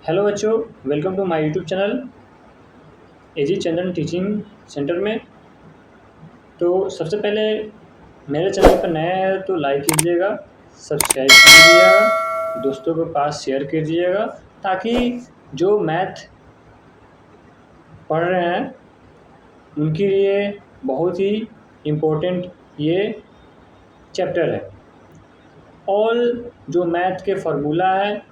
Hello बच्चों, welcome to my YouTube channel AG Chandan teaching centre में। तो सबसे पहले मेरे चैनल पर नया है तो लाइक कीजिएगा, सब्सक्राइब कीजिएगा, दोस्तों के पास शेयर कीजिएगा ताकि जो मैथ पढ़ रहे हैं उनके लिए बहुत ही इम्पोर्टेंट ये चैप्टर है। ऑल जो मैथ के फार्मूला है,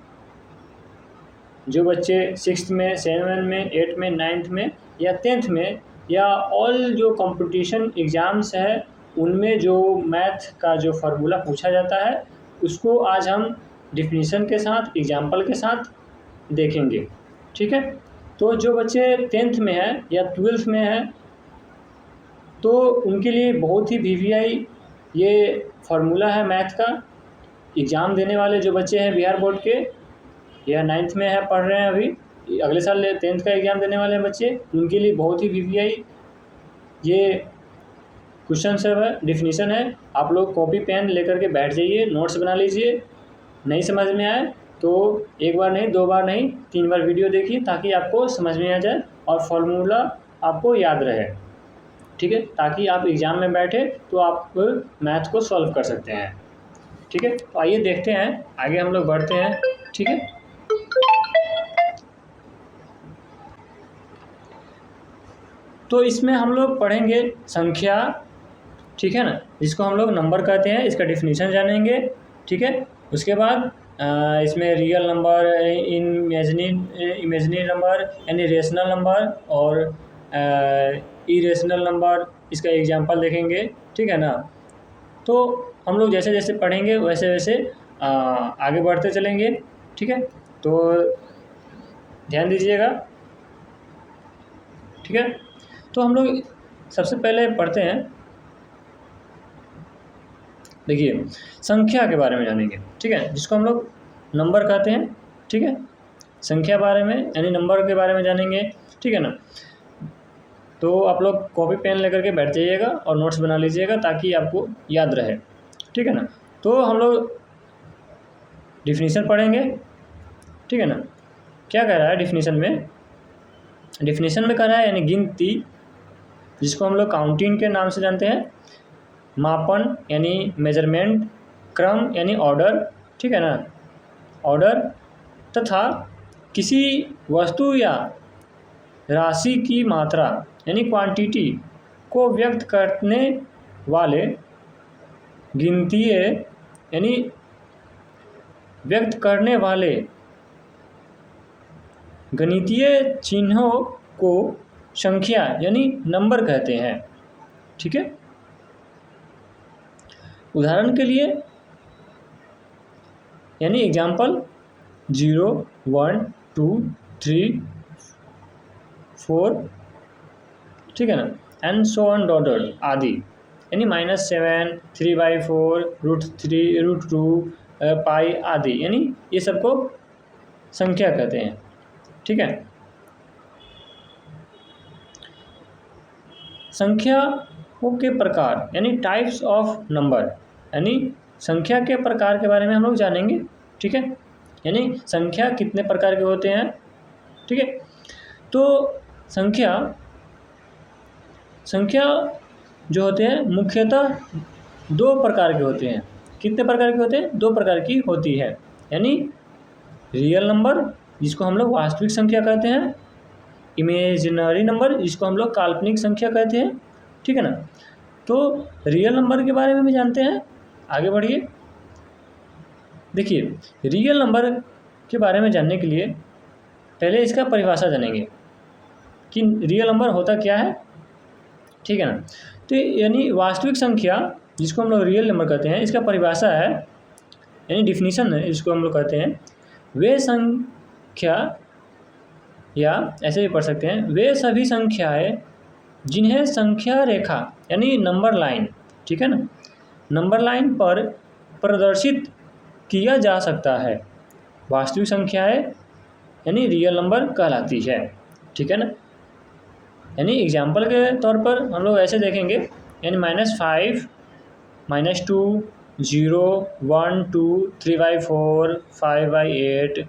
जो बच्चे 6th में, 7th में, 8th में, 9th में या 10th में या ऑल जो कंपटीशन एग्ज़ाम्स है उनमें जो मैथ का जो फार्मूला पूछा जाता है उसको आज हम डिफिनीशन के साथ, एग्जाम्पल के साथ देखेंगे। ठीक है, तो जो बच्चे 10th में है या 12th में है तो उनके लिए बहुत ही वीवीआई ये फार्मूला है मैथ का। एग्ज़ाम देने वाले जो बच्चे हैं बिहार बोर्ड के या 9th में है, पढ़ रहे हैं अभी, अगले साल 10th का एग्ज़ाम देने वाले हैं बच्चे, उनके लिए बहुत ही वीवीआई ये क्वेश्चन सब है, डिफिनीशन है। आप लोग कॉपी पेन लेकर के बैठ जाइए, नोट्स बना लीजिए। नहीं समझ में आए तो एक बार नहीं, 2 बार नहीं, 3 बार वीडियो देखिए ताकि आपको समझ में आ जाए और फार्मूला आपको याद रहे। ठीक है, ताकि आप एग्ज़ाम में बैठे तो आप मैथ को सॉल्व कर सकते हैं। ठीक है, तो आइए देखते हैं, आगे हम लोग बढ़ते हैं। ठीक है, तो इसमें हम लोग पढ़ेंगे संख्या, ठीक है ना, जिसको हम लोग नंबर कहते हैं, इसका डिफिनीशन जानेंगे। ठीक है, उसके बाद इसमें रियल नंबर, इमेजिनरी नंबर यानी रेशनल नंबर और इरेशनल नंबर, इसका एग्जांपल देखेंगे। ठीक है ना, तो हम लोग जैसे जैसे पढ़ेंगे वैसे वैसे आगे बढ़ते चलेंगे। ठीक है, तो ध्यान दीजिएगा। ठीक है, तो हम लोग सबसे पहले पढ़ते हैं, देखिए संख्या के बारे में जानेंगे। ठीक है, जिसको हम लोग नंबर कहते हैं। ठीक है, संख्या बारे में यानी नंबर के बारे में जानेंगे। ठीक है ना, तो आप लोग कॉपी पेन लेकर के बैठ जाइएगा और नोट्स बना लीजिएगा ताकि आपको याद रहे। ठीक है ना, तो हम लोग डिफिनीशन पढ़ेंगे। ठीक है ना, क्या कह रहा है डिफिनीशन में? डिफिनीशन में कह रहा है यानी गिनती, जिसको हम लोग काउंटिंग के नाम से जानते हैं, मापन यानी मेजरमेंट, क्रम यानी ऑर्डर, ठीक है ना, ऑर्डर, तथा किसी वस्तु या राशि की मात्रा यानी क्वांटिटी को व्यक्त करने वाले गिनतीय यानी व्यक्त करने वाले गणितीय चिन्हों को संख्या यानी नंबर कहते हैं। ठीक है, उदाहरण के लिए यानी एग्जाम्पल 0, 1, 2, 3, 4, ठीक है ना, एंड सो ऑन डॉट आदि, यानी -7, 3/4, √3, √2, पाई आदि, यानी ये सबको संख्या कहते हैं। ठीक है, संख्याओं के प्रकार यानी टाइप्स ऑफ नंबर, यानी संख्या के प्रकार के बारे में हम लोग जानेंगे। ठीक है, यानी संख्या कितने प्रकार के होते हैं। ठीक है, तो संख्या जो होते हैं मुख्यतः 2 प्रकार के होते हैं। कितने प्रकार के होते हैं? 2 प्रकार की होती है, यानी रियल नंबर जिसको हम लोग वास्तविक संख्या कहते हैं, इमेजिनरी नंबर जिसको हम लोग काल्पनिक संख्या कहते हैं। ठीक है ना, तो रियल नंबर के बारे में भी जानते हैं, आगे बढ़िए। देखिए, रियल नंबर के बारे में जानने के लिए पहले इसका परिभाषा जानेंगे कि रियल नंबर होता क्या है। ठीक है ना, तो यानी वास्तविक संख्या जिसको हम लोग रियल नंबर कहते हैं, इसका परिभाषा है यानी डिफिनीशन है, इसको हम लोग कहते हैं वे संख्या, या ऐसे भी पढ़ सकते हैं, वे सभी संख्याएं जिन्हें संख्या रेखा यानी नंबर लाइन, ठीक है ना, नंबर लाइन पर प्रदर्शित किया जा सकता है, वास्तविक संख्याएं यानी रियल नंबर कहलाती है। ठीक है ना, यानी एग्जाम्पल के तौर पर हम लोग ऐसे देखेंगे, यानी -5, -2, 0, 1, 2, 3/4, 5/8,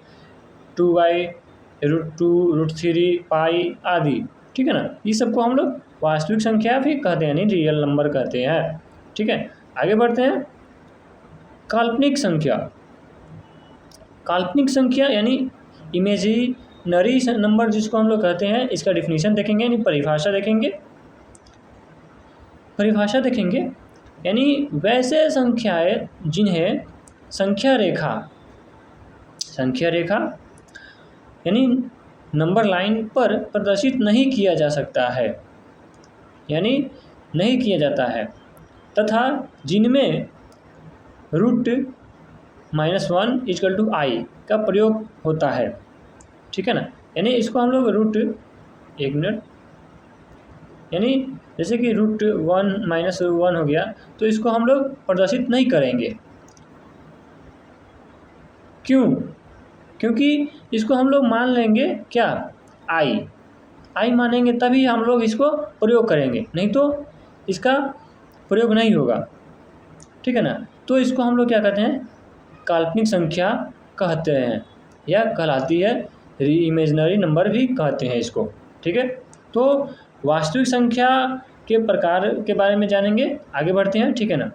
2/16, √2, √3, पाई आदि, ठीक है ना। ये सबको हम लोग वास्तविक संख्या भी कहते हैं, यानी रियल नंबर कहते हैं, ठीक है। आगे बढ़ते हैं। काल्पनिक संख्या। काल्पनिक संख्या यानी इमेजिनरी नंबर जिसको हम लोग कहते हैं, इसका डिफिनीशन देखेंगे, यानी परिभाषा देखेंगे, यानी वैसे संख्याएं जिन्हें संख्या रेखा यानी नंबर लाइन पर प्रदर्शित नहीं किया जा सकता है, यानी नहीं किया जाता है, तथा जिनमें √-1 = i का प्रयोग होता है, ठीक है ना। यानी इसको हम लोग एक मिनट, यानी जैसे कि √1 हो गया, तो इसको हम लोग प्रदर्शित नहीं करेंगे। क्यों? क्योंकि इसको हम लोग मान लेंगे क्या, आई मानेंगे, तभी हम लोग इसको प्रयोग करेंगे, नहीं तो इसका प्रयोग नहीं होगा, ठीक है ना। तो इसको हम लोग क्या कहते हैं, काल्पनिक संख्या कहते हैं, या कहलाती है, इमेजिनरी नंबर भी कहते हैं इसको, ठीक है। तो वास्तविक संख्या के प्रकार के बारे में जानेंगे, आगे बढ़ते हैं, ठीक है ना।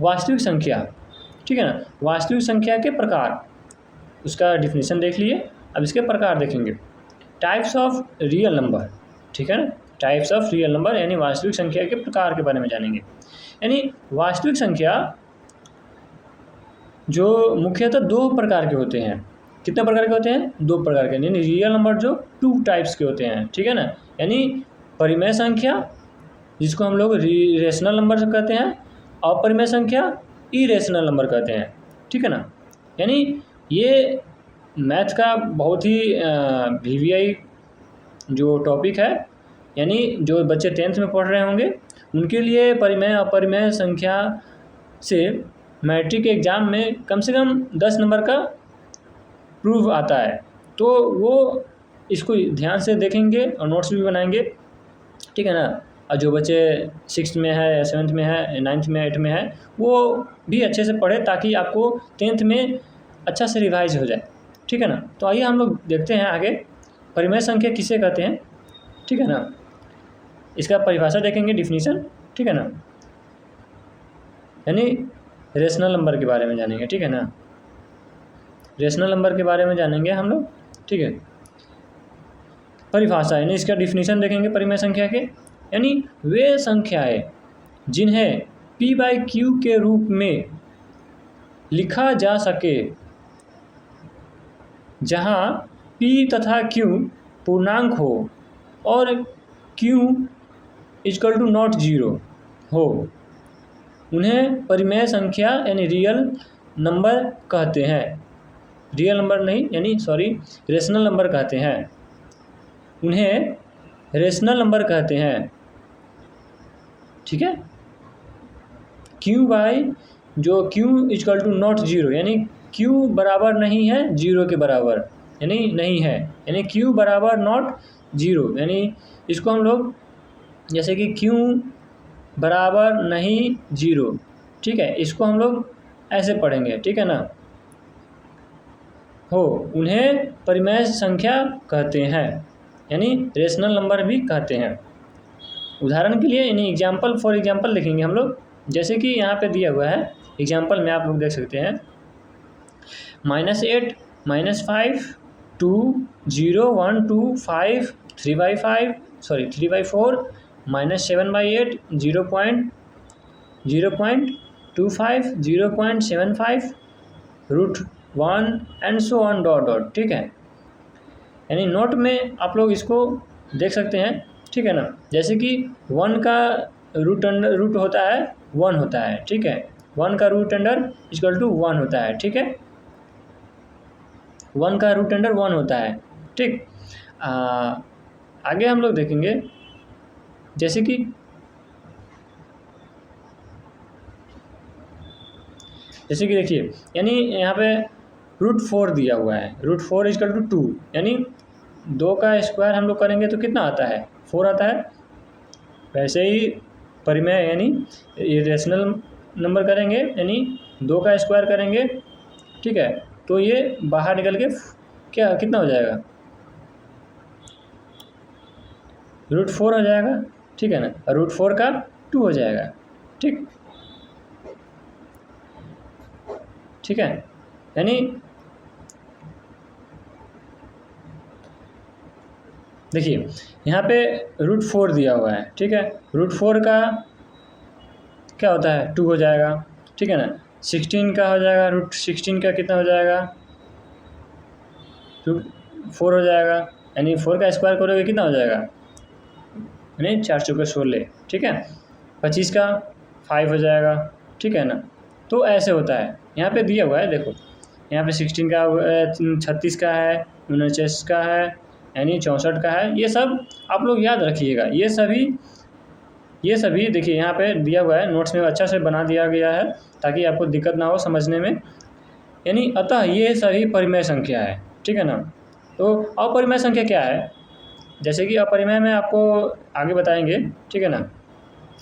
वास्तविक संख्या, ठीक है ना। वास्तविक संख्या के प्रकार, उसका डिफिनीशन देख लिए, अब इसके प्रकार देखेंगे। टाइप्स ऑफ रियल नंबर, ठीक है ना। टाइप्स ऑफ रियल नंबर यानी वास्तविक संख्या के प्रकार के बारे में जानेंगे। यानी वास्तविक संख्या जो मुख्यतः 2 प्रकार के होते हैं। कितने प्रकार के होते हैं? 2 प्रकार के, यानी रियल नंबर जो 2 टाइप्स के होते हैं, ठीक है ना। यानी परिमेय संख्या जिसको हम लोग रेशनल नंबर कहते हैं, अपरिमेय संख्या इरेशनल नंबर कहते हैं, ठीक है ना। यानी ये मैथ का बहुत ही VVI जो टॉपिक है, यानी जो बच्चे 10th में पढ़ रहे होंगे उनके लिए परिमेय अपरिमेय संख्या से मैट्रिक एग्ज़ाम में कम से कम 10 नंबर का प्रूफ आता है, तो वो इसको ध्यान से देखेंगे और नोट्स भी बनाएंगे, ठीक है ना। और जो बच्चे 6th में है, 7th में है, 9th में, 8th में है, वो भी अच्छे से पढ़े ताकि आपको 10th में अच्छा से रिवाइज हो जाए, ठीक है ना। तो आइए हम लोग देखते हैं आगे, परिमेय संख्या किसे कहते हैं, ठीक है ना। इसका परिभाषा देखेंगे, डिफिनीशन, ठीक है ना। यानी रेशनल नंबर के बारे में जानेंगे, ठीक है ना। रेशनल नंबर के बारे में जानेंगे हम लोग, ठीक है। परिभाषा यानी इसका डिफिनीशन देखेंगे परिमेय संख्या के, यानी वे संख्याएं जिन्हें p/q के रूप में लिखा जा सके, जहां p तथा q पूर्णांक हो और q = 0 हो, उन्हें परिमेय संख्या यानी रियल नंबर कहते हैं। रियल नंबर नहीं, यानी रेशनल नंबर कहते हैं, उन्हें रेशनल नंबर कहते हैं, ठीक है। जो q = 0 यानी q बराबर नहीं है 0 के बराबर, यानी नहीं है, यानी q = 0, यानी इसको हम लोग जैसे कि q बराबर नहीं 0, ठीक है, इसको हम लोग ऐसे पढ़ेंगे, ठीक है ना। उन्हें परिमेय संख्या कहते हैं, यानी रेशनल नंबर भी कहते हैं। उदाहरण के लिए यानी फॉर एग्जाम्पल लिखेंगे हम लोग, जैसे कि यहाँ पे दिया हुआ है एग्जाम्पल में, आप लोग देख सकते हैं -8, -5, 2, 0, 1, 2, 5, 3/4, -7/8, 0.25, 0.75, √1 एंड सो ऑन डॉट, ठीक है। यानी नोट में आप लोग इसको देख सकते हैं, ठीक है ना। जैसे कि 1 का रूट होता है 1 होता है, ठीक है। 1 का √* = 1 होता है, ठीक है। 1 का √* 1 होता है, ठीक। आगे हम लोग देखेंगे, जैसे कि देखिए, यानी यहाँ पे √4 दिया हुआ है, √4 = 2, यानी 2 का स्क्वायर हम लोग करेंगे तो कितना आता है, 4 आता है। वैसे ही परिमेय यानी रेशनल नंबर करेंगे, यानी 2 का स्क्वायर करेंगे, ठीक है, तो ये बाहर निकल के क्या कितना हो जाएगा, √4 हो जाएगा, ठीक है ना, √4 का 2 हो जाएगा, ठीक ठीक है। यानी देखिए यहाँ पे √4 दिया हुआ है, ठीक है, √4 का क्या होता है 2 हो जाएगा, ठीक है ना। 16 का हो जाएगा, √16 का कितना हो जाएगा, √4 हो जाएगा, यानी 4 का स्क्वायर करोगे कितना हो जाएगा, यानी 4 चौके 16, ठीक है। 25 का 5 हो जाएगा, ठीक है ना। तो ऐसे होता है, यहाँ पे दिया हुआ है देखो, यहाँ पे 16 का 36 का है, 49 का है, यानी 64 का है। ये सब आप लोग याद रखिएगा, ये सभी देखिए यहाँ पे दिया हुआ है, नोट्स में अच्छा से बना दिया गया है ताकि आपको दिक्कत ना हो समझने में। यानी अतः ये सभी परिमेय संख्या है, ठीक है ना। तो अपरिमेय संख्या क्या है, जैसे कि अपरिमेय में आपको आगे बताएंगे, ठीक है ना।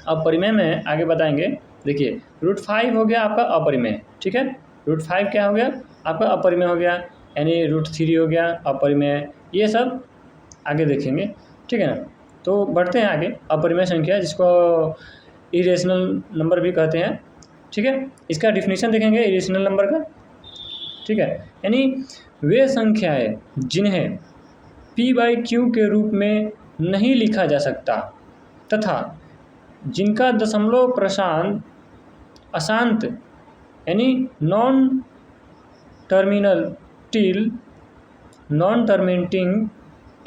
अपरिमेय में आगे बताएंगे, देखिए √5 हो गया आपका अपरिमेय, ठीक है। √5 क्या हो गया आपका अपरिमेय हो गया, यानी √3 हो गया अपरिमेय, ये सब आगे देखेंगे, ठीक है ना। तो बढ़ते हैं आगे, अपरिमेय संख्या जिसको इरेशनल नंबर भी कहते हैं, ठीक है। इसका डिफिनीशन देखेंगे इरेशनल नंबर का, ठीक है। यानी वे संख्याएं जिन्हें p/q के रूप में नहीं लिखा जा सकता तथा जिनका दशमलव प्रशांत अशांत यानी नॉन टर्मिनेटिंग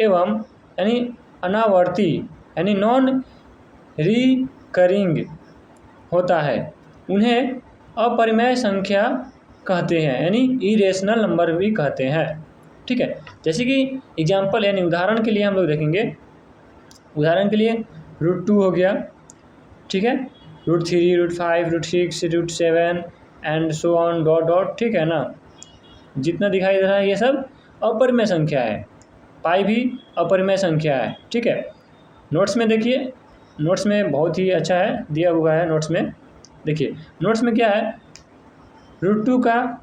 एवं यानी अनावर्ती यानी नॉन रिकरिंग होता है, उन्हें अपरिमेय संख्या कहते हैं, यानी इरेशनल नंबर भी कहते हैं, ठीक है। जैसे कि एग्जाम्पल यानी उदाहरण के लिए हम लोग देखेंगे, उदाहरण के लिए √2 हो गया, ठीक है, √3, √5, √6, √7 and so on dot dot, ठीक है ना। जितना दिखाई दे रहा है ये सब अपरिमेय संख्या है, पाई भी अपरिमेय संख्या है, ठीक है। नोट्स में देखिए, नोट्स में बहुत ही अच्छा है दिया हुआ है, नोट्स में देखिए, नोट्स में क्या है √2 का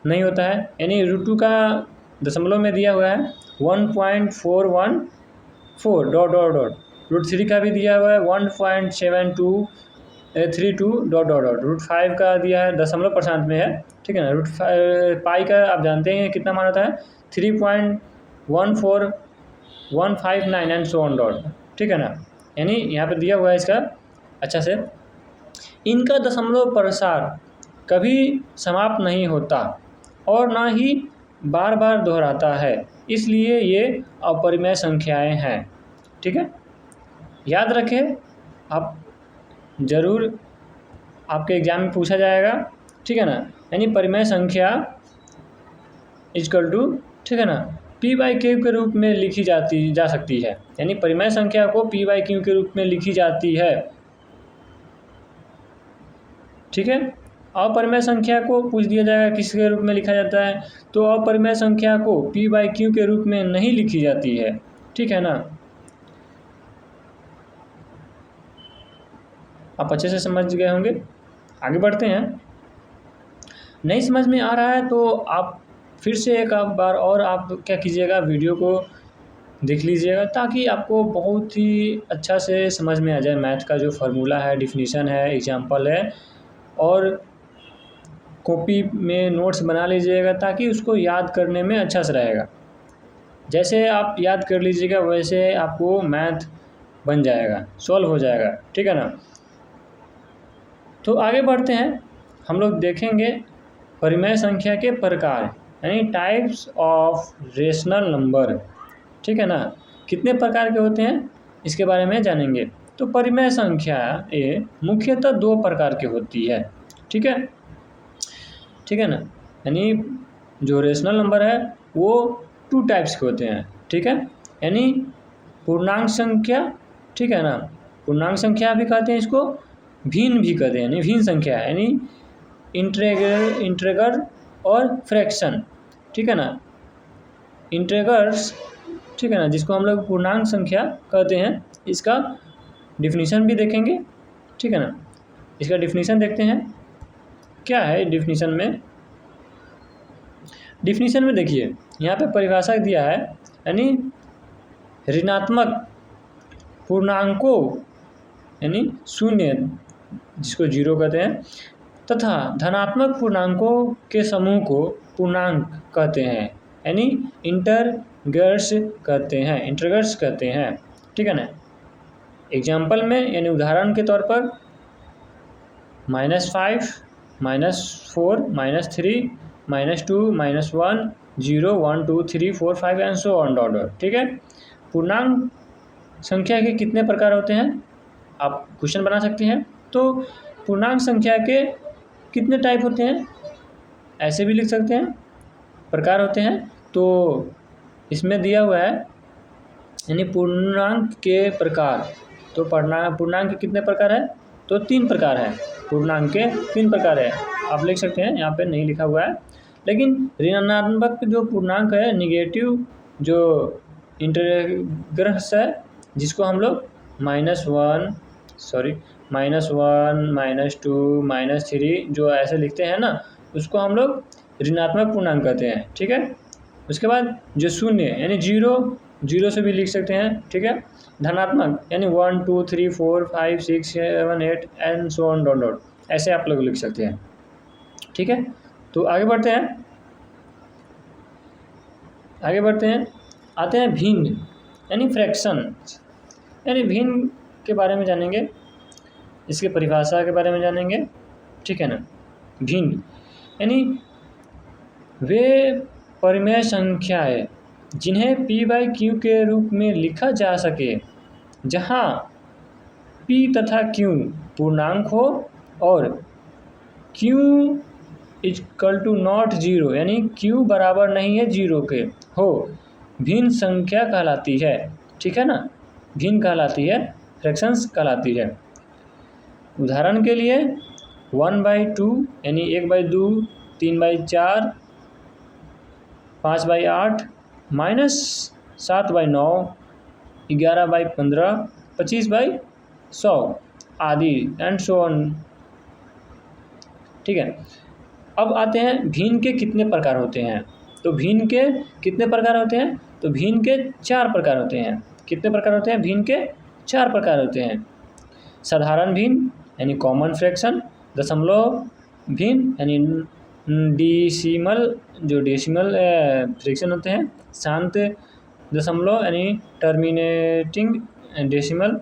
नहीं होता है, यानी √2 का दशमलव में दिया हुआ है 1.414 डॉट डॉट डॉट, √3 का भी दिया हुआ है 1.7232 डॉट डॉट डॉट, √5 का दिया है दशमलव प्रशांत में है, ठीक है ना। पाई का आप जानते हैं कितना मान होता है 3.14159 एंड सो ऑन डॉट, ठीक है ना। यानी यहाँ पे दिया हुआ है इसका अच्छा से, इनका दशमलव प्रसार कभी समाप्त नहीं होता और ना ही बार बार दोहराता है, इसलिए ये अपरिमेय संख्याएं हैं, ठीक है। याद रखें, आप ज़रूर आपके एग्जाम में पूछा जाएगा, ठीक है ना। यानी परिमेय संख्या इक्वल टू, ठीक है ना, p/q के रूप में लिखी जा सकती है, यानी परिमेय संख्या को p/q के रूप में लिखी जाती है, ठीक है। अपरिमेय संख्या को पूछ दिया जाएगा किसके रूप में लिखा जाता है, तो अपरिमेय संख्या को p/q के रूप में नहीं लिखी जाती है, ठीक है ना। आप अच्छे से समझ गए होंगे। आगे बढ़ते हैं, नहीं समझ में आ रहा है तो आप फिर से एक बार और आप क्या कीजिएगा, वीडियो को देख लीजिएगा ताकि आपको बहुत ही अच्छा से समझ में आ जाए। मैथ का जो फार्मूला है, डिफिनीशन है, एग्जाम्पल है, और कॉपी में नोट्स बना लीजिएगा ताकि उसको याद करने में अच्छा से रहेगा। जैसे आप याद कर लीजिएगा वैसे आपको मैथ बन जाएगा, सॉल्व हो जाएगा, ठीक है ना। तो आगे बढ़ते हैं, हम लोग देखेंगे परिमेय संख्या के प्रकार, यानी टाइप्स ऑफ रेशनल नंबर, ठीक है ना। कितने प्रकार के होते हैं इसके बारे में जानेंगे। तो परिमेय संख्या ये मुख्यतः 2 प्रकार की होती है, ठीक है, ठीक है ना। यानी जो रेशनल नंबर है वो 2 टाइप्स के होते हैं, ठीक है। यानी पूर्णांक संख्या, ठीक है ना, पूर्णांक संख्या भी कहते हैं इसको, भिन्न भी कहते हैं, यानी भिन्न संख्या, यानी इंटीग्रल और फ्रैक्शन, ठीक है ना। इंटीग्रल्स, ठीक है ना, जिसको हम लोग पूर्णांक संख्या कहते हैं, इसका डिफिनीशन भी देखेंगे, ठीक है ना। इसका डिफिनीशन देखते हैं क्या है डिफिनीशन में। डिफिनीशन में देखिए यहाँ पे परिभाषा दिया है, यानी ऋणात्मक पूर्णांकों यानी शून्य जिसको जीरो कहते हैं तथा धनात्मक पूर्णांकों के समूह को पूर्णांक कहते हैं, यानी इंटरगर्स कहते हैं। ठीक है ना। एग्जाम्पल में यानी उदाहरण के तौर पर -5, -4, -3, -2, -1, 0, 1, 2, 3, 4, 5 एंड सो ऑन ऑर्डर। ठीक है। पूर्णांक संख्या के कितने प्रकार होते हैं आप क्वेश्चन बना सकते हैं। तो पूर्णांक संख्या के कितने टाइप होते हैं ऐसे भी लिख सकते हैं, प्रकार होते हैं। तो इसमें दिया हुआ है यानी पूर्णांक के प्रकार। तो पूर्णांक के कितने प्रकार है, तो 3 प्रकार है। पूर्णांक के 3 प्रकार है, आप लिख सकते हैं, यहाँ पे नहीं लिखा हुआ है। लेकिन ऋणात्मक जो पूर्णांक है, निगेटिव जो इंटरग्रस है, जिसको हम लोग -1, -2, -3 जो ऐसे लिखते हैं ना, उसको हम लोग ऋणात्मक पूर्णांक कहते हैं। ठीक है। उसके बाद जो शून्य यानी जीरो से भी लिख सकते हैं। ठीक है। धनात्मक यानी 1, 2, 3, 4, 5, 6, 7, 8 एंड सो ऑन डॉट ऐसे आप लोग लिख सकते हैं। ठीक है। तो आगे बढ़ते हैं आते हैं भिन्न यानी फ्रैक्शन, यानी भिन्न के बारे में जानेंगे, इसके परिभाषा के बारे में जानेंगे। ठीक है ना। भिन्न यानी वे परिमेय संख्याएं जिन्हें p/q के रूप में लिखा जा सके, जहां p तथा q पूर्णांक हो और q = ज़ीरो यानी q बराबर नहीं है जीरो के हो, भिन्न संख्या कहलाती है। ठीक है ना। भिन्न कहलाती है, फ्रैक्शंस कहलाती है। उदाहरण के लिए 1/2 यानी 1/2, 3/4, 5/8, -7/9, 11/15, 25/100 आदि एंड सो ऑन। ठीक है। अब आते हैं भिन्न के कितने प्रकार होते हैं। तो भिन्न के कितने प्रकार होते हैं, तो भिन्न के 4 प्रकार होते हैं। कितने प्रकार होते हैं, भिन्न के 4 प्रकार होते हैं। साधारण भिन्न यानी कॉमन फ्रैक्शन, दशमलव भिन्न यानी डेसिमल फ्रैक्शन होते हैं, शांत दशमलव यानी टर्मिनेटिंग डेसिमल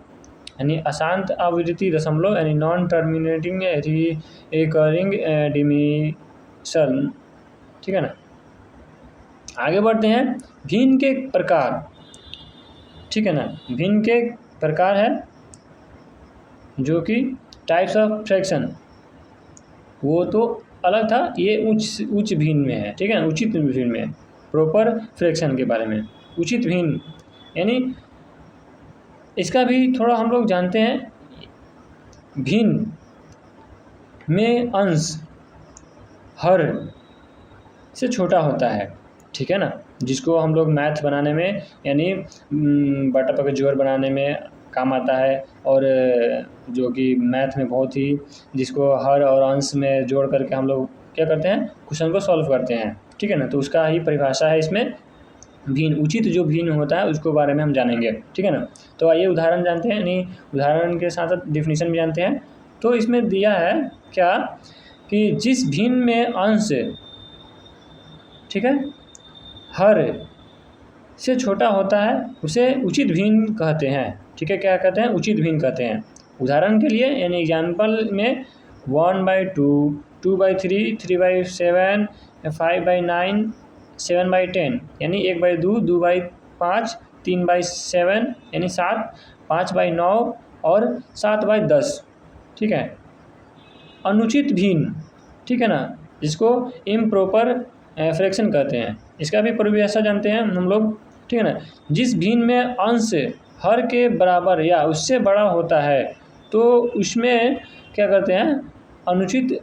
यानी अशांत आवृत्ति दशमलव यानी नॉन टर्मिनेटिंग रिकरिंग डिमिशन। ठीक है ना। आगे बढ़ते हैं भिन्न के प्रकार। ठीक है ना। भिन्न के प्रकार है जो कि टाइप्स ऑफ फ्रैक्शन, वो तो अलग था, ये उच्च भिन्न में है। ठीक है। उचित भिन्न में, प्रॉपर फ्रैक्शन के बारे में। उचित भिन्न यानी इसका भी थोड़ा हम लोग जानते हैं। भिन्न में अंश हर से छोटा होता है। ठीक है ना। जिसको हम लोग मैथ बनाने में यानी बटा का जोड़ बनाने में काम आता है, और जो कि मैथ में बहुत ही, जिसको हर और अंश में जोड़ करके हम लोग क्या करते हैं, क्वेश्चन को सॉल्व करते हैं। ठीक है ना। तो उसका ही परिभाषा है इसमें भिन्न। उचित जो भिन्न होता है उसको बारे में हम जानेंगे। ठीक है ना। तो आइए उदाहरण जानते हैं, यानी उदाहरण के साथ साथ डिफिनीशन भी जानते हैं। तो इसमें दिया है क्या कि जिस भिन्न में अंश, ठीक है, हर से छोटा होता है उसे उचित भिन्न कहते हैं। ठीक है। क्या कहते हैं, उचित भिन्न कहते हैं। उदाहरण के लिए यानी एग्जाम्पल में 1/2, 2/3, 3/7, 5/9, 7/10 यानी 1/2, 2/5, 3/7 यानी 7, 5/9 और 7/10। ठीक है। अनुचित भिन्न, ठीक है ना, जिसको इम्प्रॉपर फ्रैक्शन कहते हैं। इसका भी परिभाषा जानते हैं हम लोग। ठीक है ना। जिस भिन्न में अंश हर के बराबर या उससे बड़ा होता है तो उसमें क्या करते हैं, अनुचित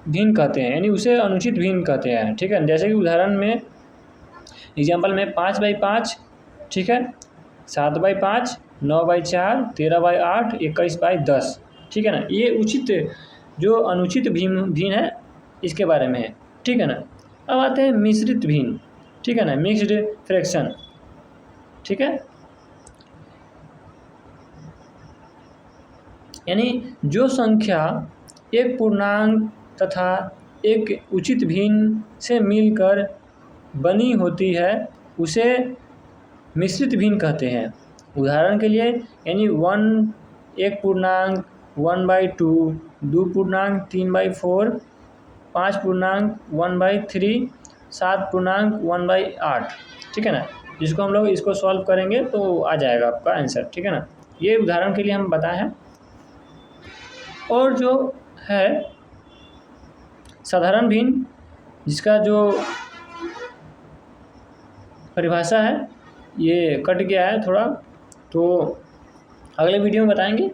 भिन्न कहते हैं, यानी उसे अनुचित भिन्न कहते हैं। ठीक है। जैसे कि उदाहरण में एग्जाम्पल में 5/5, ठीक है, 7/5, 9/4, 13/8, 21/10। ठीक है ना। ये उचित जो अनुचित भिन्न है इसके बारे में है। ठीक है ना। अब आते हैं मिश्रित भिन्न, ठीक है ना, मिक्स्ड फ्रैक्शन, ठीक है। यानी जो संख्या एक पूर्णांक तथा एक उचित भिन्न से मिलकर बनी होती है उसे मिश्रित भिन्न कहते हैं। उदाहरण के लिए यानी 1 एक पूर्णांक 1/2, 2 पूर्णांक 3/4, 5 पूर्णांक 1/3, 7 पूर्णांक 1/8, ठीक है ना। जिसको हम लोग इसको सॉल्व करेंगे तो आ जाएगा आपका आंसर, ठीक है ना। ये उदाहरण के लिए हम बताए हैं। और जो है साधारण भिन्न, जिसका जो परिभाषा है ये कट गया है थोड़ा, तो अगले वीडियो में बताएंगे।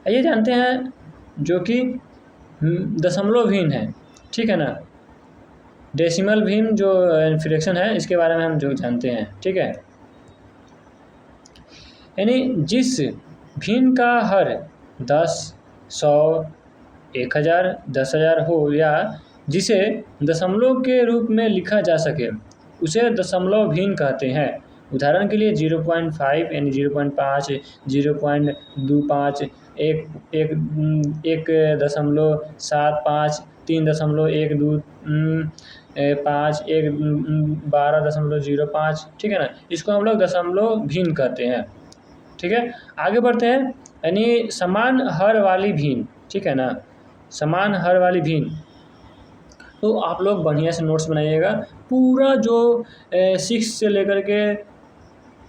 आइए जानते हैं जो कि दशमलव भिन्न है, ठीक है ना, डेसिमल भिन्न जो फ्रैक्शन है इसके बारे में हम जो जानते हैं, ठीक है। यानी जिस भिन्न का हर 10, 100, 1000, 10,000 हो या जिसे दशमलव के रूप में लिखा जा सके उसे दशमलव भिन्न कहते हैं। उदाहरण के लिए 0.5 यानी 0.5, 0.25, 1.75, 3.125, 5, 12.05, ठीक है ना। इसको हम लोग दशमलव भिन्न कहते हैं, ठीक है। आगे बढ़ते हैं। यानी समान हर वाली भिन्न, ठीक है ना, समान हर वाली भिन्न। तो आप लोग बढ़िया से नोट्स बनाइएगा। पूरा जो 6 से लेकर के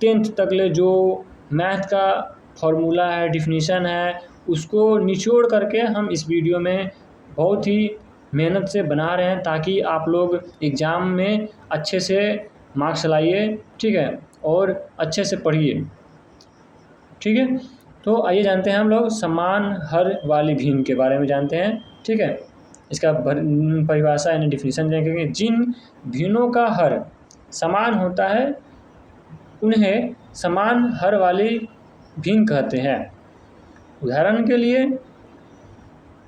10th तक ले जो मैथ का फॉर्मूला है, डिफिनीशन है, उसको निचोड़ करके हम इस वीडियो में बहुत ही मेहनत से बना रहे हैं ताकि आप लोग एग्ज़ाम में अच्छे से मार्क्स लाइए, ठीक है, और अच्छे से पढ़िए, ठीक है। तो आइए जानते हैं हम लोग समान हर वाली भिन्न के बारे में जानते हैं, ठीक है। इसका परिभाषा यानी डिफिनीशन देखेंगे। जिन भिन्नों का हर समान होता है उन्हें समान हर वाली भिन्न कहते हैं। उदाहरण के लिए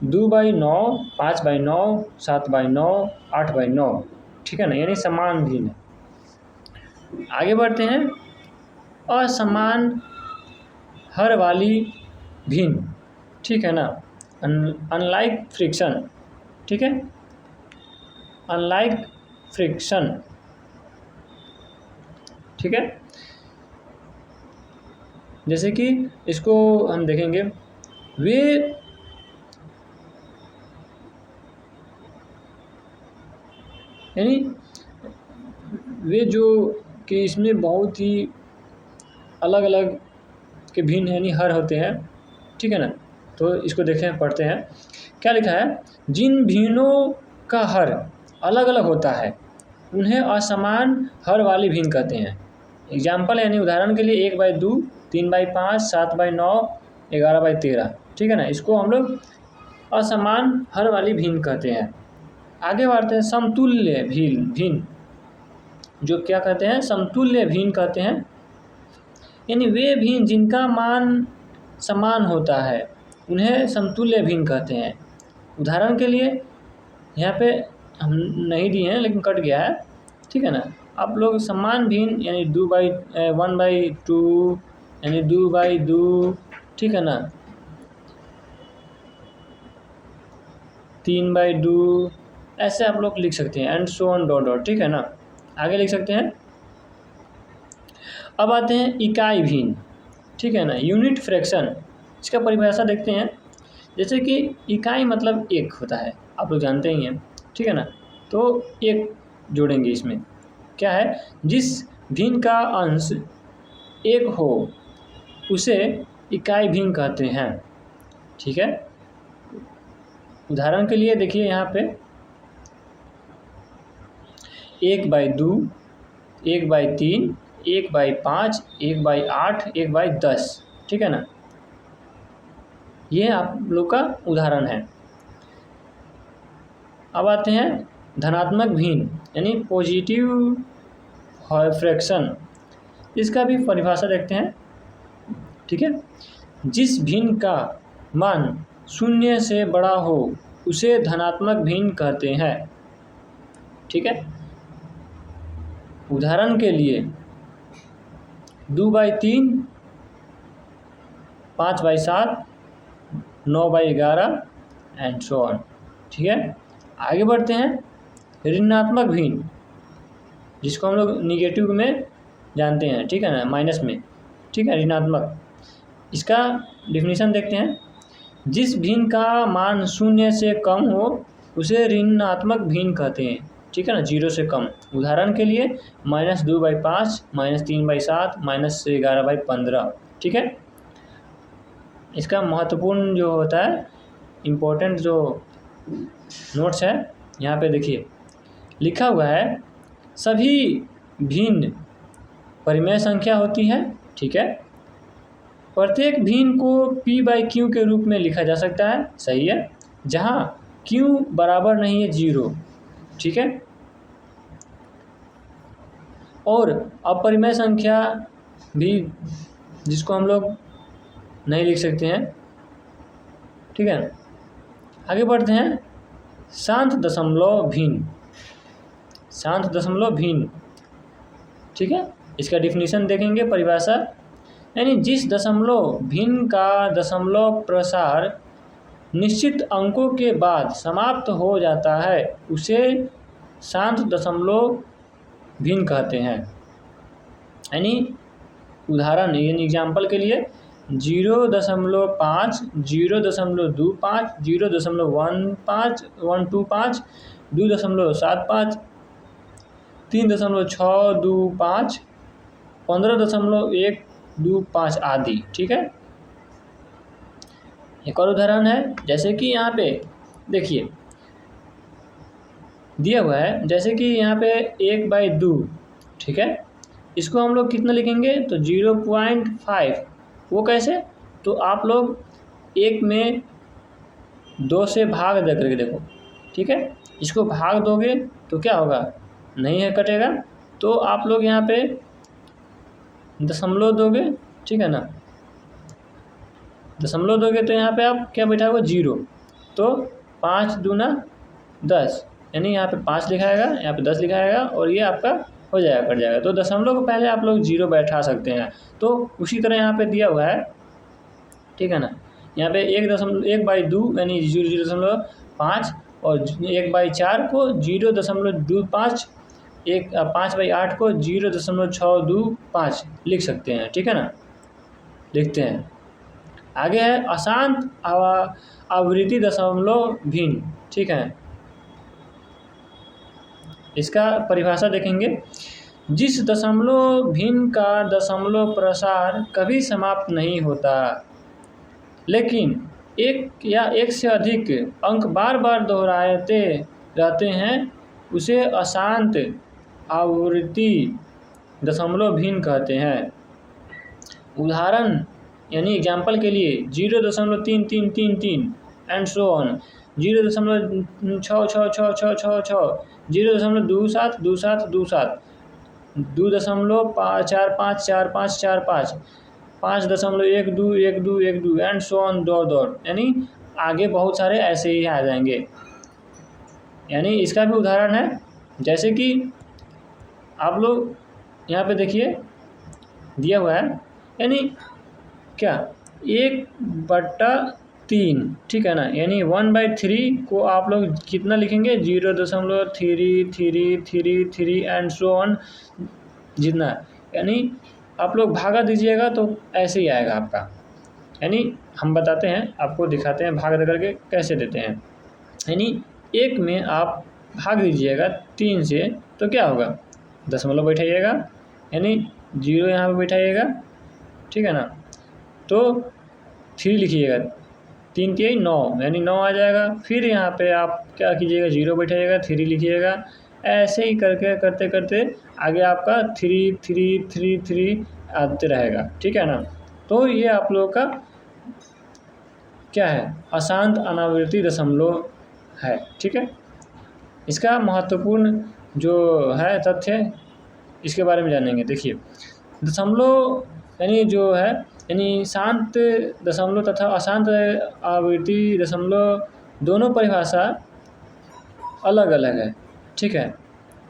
2/9, 5/9, 7/9, 8/9, ठीक है ना, यानी समान भिन्न। आगे बढ़ते हैं। असमान हर वाली भिन्न, ठीक है ना, अनलाइक फ्रिक्शन, ठीक है, अनलाइक फ्रिक्शन, ठीक है। जैसे कि इसको हम देखेंगे, वे यानी वे जो कि इसमें बहुत ही अलग अलग के भिन्न यानी हर होते हैं, ठीक है ना। तो इसको देखें, पढ़ते हैं क्या लिखा है। जिन भिन्नों का हर अलग अलग होता है उन्हें असमान हर वाली भिन्न कहते हैं। एग्जाम्पल यानी उदाहरण के लिए 1/2, 3/5, 7/9, 11/13, ठीक है ना। इसको हम लोग असमान हर वाली भिन्न कहते हैं। आगे बढ़ते हैं। समतुल्य भिन्न, जो क्या कहते हैं, समतुल्य भिन्न कहते हैं। यानी वे भिन्न जिनका मान समान होता है उन्हें समतुल्य भिन्न कहते हैं। उदाहरण के लिए यहाँ पे हम नहीं दिए हैं लेकिन कट गया है, ठीक है ना। आप लोग समान भिन्न यानी 1/2 यानी 2/2, ठीक है ना, 3/2, ऐसे आप लोग लिख सकते हैं, and so on dot dot, ठीक है ना। आगे लिख सकते हैं। अब आते हैं इकाई भिन्न, ठीक है ना, यूनिट फ्रैक्शन। इसका परिभाषा देखते हैं। जैसे कि इकाई मतलब एक होता है, आप लोग जानते ही हैं, ठीक है ना। तो एक जोड़ेंगे इसमें, क्या है, जिस भिन्न का अंश एक हो उसे इकाई भिन्न कहते हैं, ठीक है। उदाहरण के लिए देखिए यहाँ पे 1/2, 1/3, 1/5, 1/8, 1/10, ठीक है ना। ये आप लोग का उदाहरण है। अब आते हैं धनात्मक भिन्न यानी पॉजिटिव फ्रैक्शन। इसका भी परिभाषा देखते हैं, ठीक है। जिस भिन्न का मान 0 से बड़ा हो उसे धनात्मक भिन्न कहते हैं, ठीक है। उदाहरण के लिए 2/3, 5/7, 9/11 एंड सो ऑन। ठीक है, आगे बढ़ते हैं। ऋणात्मक भिन्न, जिसको हम लोग निगेटिव में जानते हैं, ठीक है ना, माइनस में, ठीक है, ऋणात्मक। इसका डिफिनीशन देखते हैं। जिस भिन्न का मान 0 से कम हो उसे ऋणात्मक भिन्न कहते हैं, ठीक है ना, 0 से कम। उदाहरण के लिए -2/5, -3/7, -11/15, ठीक है। इसका महत्वपूर्ण जो होता है, इम्पोर्टेंट जो नोट्स है, यहाँ पे देखिए लिखा हुआ है, सभी भिन्न परिमेय संख्या होती है, ठीक है। प्रत्येक भिन्न को p/q के रूप में लिखा जा सकता है, सही है, जहाँ q बराबर नहीं है 0, ठीक है। और अपरिमेय संख्या भी, जिसको हम लोग नहीं लिख सकते हैं, ठीक है। आगे बढ़ते हैं। शांत दशमलव भिन्न, शांत दशमलव भिन्न, ठीक है। इसका डिफिनीशन देखेंगे, परिभाषा, यानी जिस दशमलव भिन्न का दशमलव प्रसार निश्चित अंकों के बाद समाप्त हो जाता है उसे शांत दशमलव भिन्न कहते हैं। यानी उदाहरण, यानी एग्जाम्पल के लिए 0.5, 0.25, 0.15, 125, 2.75, 3.625, 15.125 आदि, ठीक है। एक और उदाहरण है, जैसे कि यहाँ पे देखिए दिया हुआ है, जैसे कि यहाँ पे 1/2, ठीक है। इसको हम लोग कितना लिखेंगे, तो 0.5। वो कैसे, तो आप लोग 1 में 2 से भाग दे करके देखो, ठीक है। इसको भाग दोगे तो क्या होगा, नहीं है, कटेगा। तो आप लोग यहाँ पे दशमलव दोगे, ठीक है ना, दशमलव दोगे तो यहाँ पे आप क्या बैठाओगे, 0। तो 5 दूना 10, यानी यहाँ पे 5 लिखाएगा, यहाँ पे 10 लिखाएगा, और ये आपका हो जाएगा, कट जाएगा। तो दशमलव को पहले आप लोग 0 बैठा सकते हैं। तो उसी तरह यहाँ पे दिया हुआ है, ठीक है ना, यहाँ पे 1/2 यानी 0.5, और 1/4 को 0.25, 5/8 को 0.625 लिख सकते हैं, ठीक है ना। लिखते हैं। आगे है अशांत आवृत्ति दशमलव भिन्न, ठीक है। इसका परिभाषा देखेंगे। जिस दशमलव भिन्न का दशमलव प्रसार कभी समाप्त नहीं होता, लेकिन एक या एक से अधिक अंक बार बार दोहराते रहते हैं, उसे अशांत आवृत्ति दशमलव भिन्न कहते हैं। उदाहरण, यानी एग्जाम्पल के लिए 0.3333 and so on, 0.666666, 0.272727, 2.454545, 5.121212 and so on dot, यानी आगे बहुत सारे ऐसे ही आ जाएंगे। यानी इसका भी उदाहरण है, जैसे कि आप लोग यहाँ पे देखिए दिया हुआ है, यानी क्या 1/3, ठीक है ना, यानी 1/3 को आप लोग कितना लिखेंगे, 0.3333 एंड सो ऑन, जितना, यानी आप लोग भागा दीजिएगा तो ऐसे ही आएगा आपका। यानी हम बताते हैं, आपको दिखाते हैं भाग दे करके कैसे देते हैं। यानी 1 में आप भाग दीजिएगा 3 से, तो क्या होगा, दशमलव बैठाइएगा, यानी 0 यहाँ पे बैठाइएगा, ठीक है ना। तो 3 लिखिएगा, 3 3 9, यानी 9 आ जाएगा। फिर यहाँ पे आप क्या कीजिएगा, 0 बैठाइएगा, 3 लिखिएगा, ऐसे ही करके करते करते आगे आपका 3 3 3 3 आते रहेगा, ठीक है ना। तो ये आप लोगों का क्या है, अशांत अनावृत्ति दशमलव है, ठीक है। इसका महत्वपूर्ण जो है तथ्य, इसके बारे में जानेंगे। देखिए दशमलव यानी जो है, यानी शांत दशमलव तथा अशांत आवृत्ति दशमलव दोनों परिभाषा अलग अलग है, ठीक है।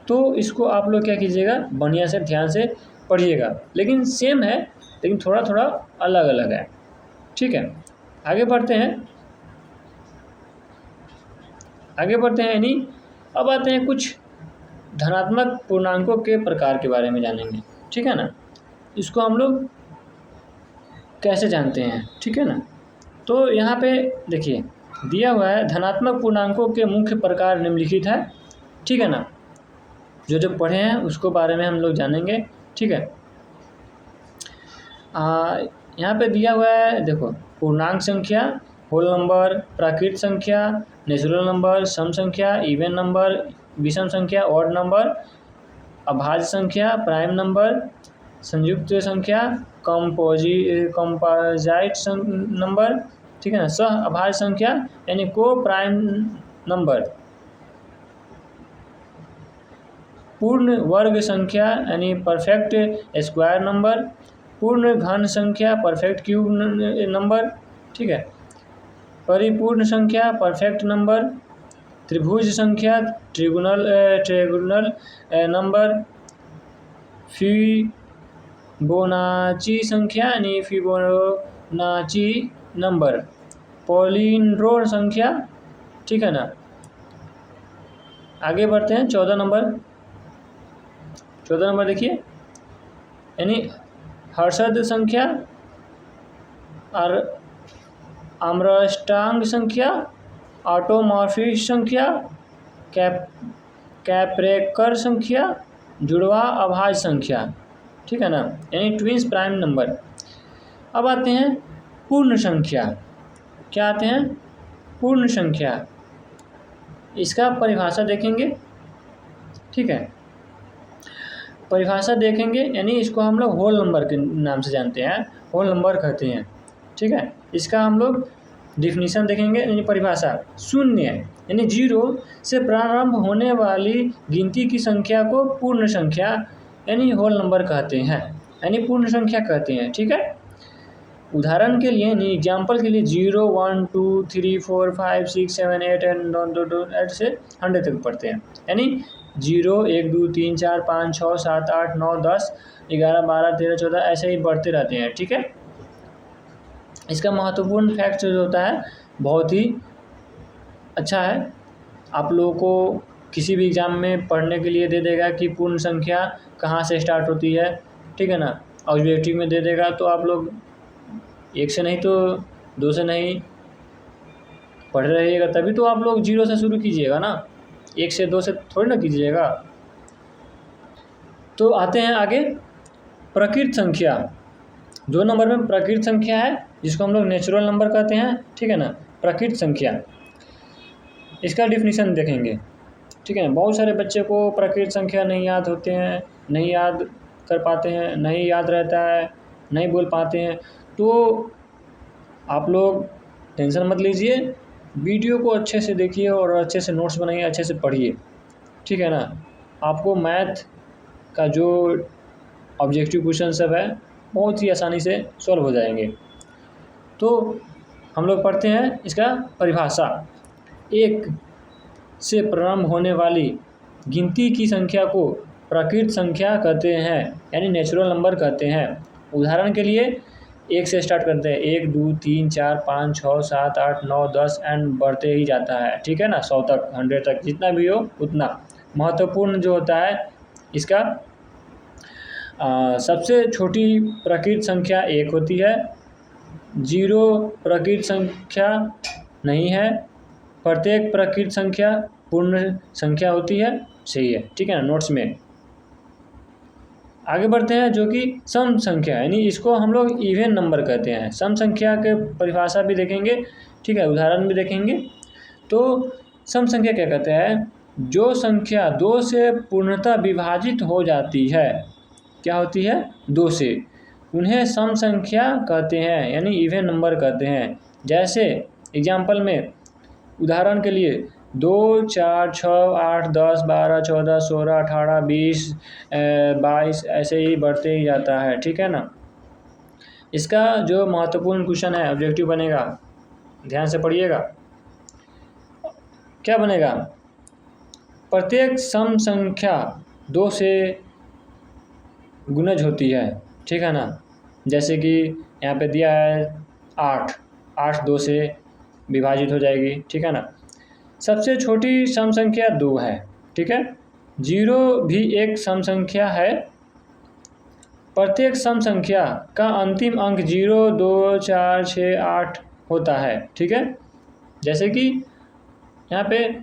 तो इसको आप लोग क्या कीजिएगा, बढ़िया से ध्यान से पढ़िएगा। लेकिन सेम है, लेकिन थोड़ा थोड़ा अलग अलग है। ठीक है, आगे बढ़ते हैं। यानी अब आते हैं कुछ धनात्मक पूर्णांकों के प्रकार के बारे में जानेंगे। ठीक है ना, इसको हम लोग कैसे जानते हैं। ठीक है ना, तो यहाँ पे देखिए दिया हुआ है धनात्मक पूर्णांकों के मुख्य प्रकार निम्नलिखित है। ठीक है ना, जो पढ़े हैं उसको बारे में हम लोग जानेंगे। ठीक है, यहाँ पे दिया हुआ है, देखो पूर्णांक संख्या, होल नंबर, प्राकृत संख्या, नेचुरल नंबर, सम संख्या, इवन नंबर, विषम संख्या, ऑड नंबर, अभाज्य संख्या, प्राइम नंबर, संयुक्त संख्या, कंपोजिट नंबर। ठीक है ना, सह अभाज्य संख्या यानी को प्राइम नंबर, पूर्ण वर्ग संख्या यानी परफेक्ट स्क्वायर नंबर, पूर्ण घन संख्या परफेक्ट क्यूब नंबर। ठीक है, परिपूर्ण संख्या परफेक्ट नंबर, त्रिभुज संख्या ट्रिगोनल नंबर, फिबोनाची संख्या यानी फिबोनाची नंबर, पॉलिंड्रोन संख्या। ठीक है ना, आगे बढ़ते हैं 14 नंबर। 14 नंबर देखिए, यानी हर्षद संख्या और आम्रष्टांग संख्या, ऑटोमॉर्फिक संख्या, कैप्रेकर संख्या, जुड़वा अभाज्य संख्या। ठीक है ना, यानी ट्विंस प्राइम नंबर। अब आते हैं पूर्ण संख्या। क्या आते हैं? पूर्ण संख्या। इसका परिभाषा देखेंगे। ठीक है, परिभाषा देखेंगे, यानी इसको हम लोग होल नंबर के नाम से जानते हैं, होल नंबर कहते हैं। ठीक है, इसका हम लोग डिफिनीशन देखेंगे, यानी परिभाषा। शून्य यानी 0 से प्रारंभ होने वाली गिनती की संख्या को पूर्ण संख्या यानी होल नंबर कहते हैं, यानी पूर्ण संख्या कहते हैं। ठीक है, उदाहरण के लिए, एग्जाम्पल के लिए 0, 1, 2, 3, 4, 5, 6, 7, 8 एंड 8 से 100 तक पढ़ते हैं। यानी 0, 1, 2, 3, 4, 5, 6, 7, 8, 9, 10, 11, 12, 13, 14 ऐसे ही बढ़ते रहते हैं। ठीक है, इसका महत्वपूर्ण फैक्ट जो होता है बहुत ही अच्छा है, आप लोगों को किसी भी एग्ज़ाम में पढ़ने के लिए दे देगा कि पूर्ण संख्या कहाँ से स्टार्ट होती है। ठीक है ना, ऑब्जेक्टिव में दे देगा, तो आप लोग 1 से नहीं तो 2 से नहीं पढ़ रहिएगा, तभी तो आप लोग 0 से शुरू कीजिएगा ना, 1 से 2 से थोड़ी ना कीजिएगा। तो आते हैं आगे प्रकृत संख्या। 2 नंबर में प्रकृत संख्या है, जिसको हम लोग नेचुरल नंबर कहते हैं। ठीक है ना, प्रकृत संख्या, इसका डिफिनीशन देखेंगे। ठीक है ना, बहुत सारे बच्चे को प्रकृत संख्या नहीं याद होते हैं, नहीं याद कर पाते हैं, नहीं याद रहता है, नहीं बोल पाते हैं। तो आप लोग टेंशन मत लीजिए, वीडियो को अच्छे से देखिए और अच्छे से नोट्स बनाइए, अच्छे से पढ़िए। ठीक है ना, आपको मैथ का जो ऑब्जेक्टिव क्वेश्चन सब है बहुत ही आसानी से सॉल्व हो जाएंगे। तो हम लोग पढ़ते हैं इसका परिभाषा। 1 से प्रारंभ होने वाली गिनती की संख्या को प्रकृत संख्या कहते हैं, यानी नेचुरल नंबर कहते हैं। उदाहरण के लिए 1 से स्टार्ट करते हैं, 1, 2, 3, 4, 5, 6, 7, 8, 9, 10 एंड बढ़ते ही जाता है। ठीक है ना, 100 तक, 100 तक, जितना भी हो उतना। महत्वपूर्ण जो होता है इसका, सबसे छोटी प्रकृत संख्या 1 होती है, 0 प्रकृत संख्या नहीं है, प्रत्येक प्रकृत संख्या पूर्ण संख्या होती है। सही है, ठीक है ना, नोट्स में। आगे बढ़ते हैं, जो कि सम संख्या, यानी इसको हम लोग इवन नंबर कहते हैं। सम संख्या के परिभाषा भी देखेंगे। ठीक है, उदाहरण भी देखेंगे। तो सम संख्या क्या कहते हैं? जो संख्या 2 से पूर्णतः विभाजित हो जाती है, क्या होती है? 2 से, उन्हें सम संख्या कहते हैं, यानी इवन नंबर कहते हैं। जैसे एग्जाम्पल में, उदाहरण के लिए 2, 4, 6, 8, 10, 12, 14, 16, 18, 20, 22 ऐसे ही बढ़ते ही जाता है। ठीक है ना, इसका जो महत्वपूर्ण क्वेश्चन है, ऑब्जेक्टिव बनेगा, ध्यान से पढ़िएगा। क्या बनेगा? प्रत्येक सम संख्या 2 से गुणज होती है, ठीक है ना। जैसे कि यहाँ पे दिया है 8, 8 2 से विभाजित हो जाएगी, ठीक है ना। सबसे छोटी सम संख्या 2 है, ठीक है। 0 भी एक सम संख्या है। प्रत्येक सम संख्या का अंतिम अंक 0, 2, 4, 6, 8 होता है, ठीक है। जैसे कि यहाँ पे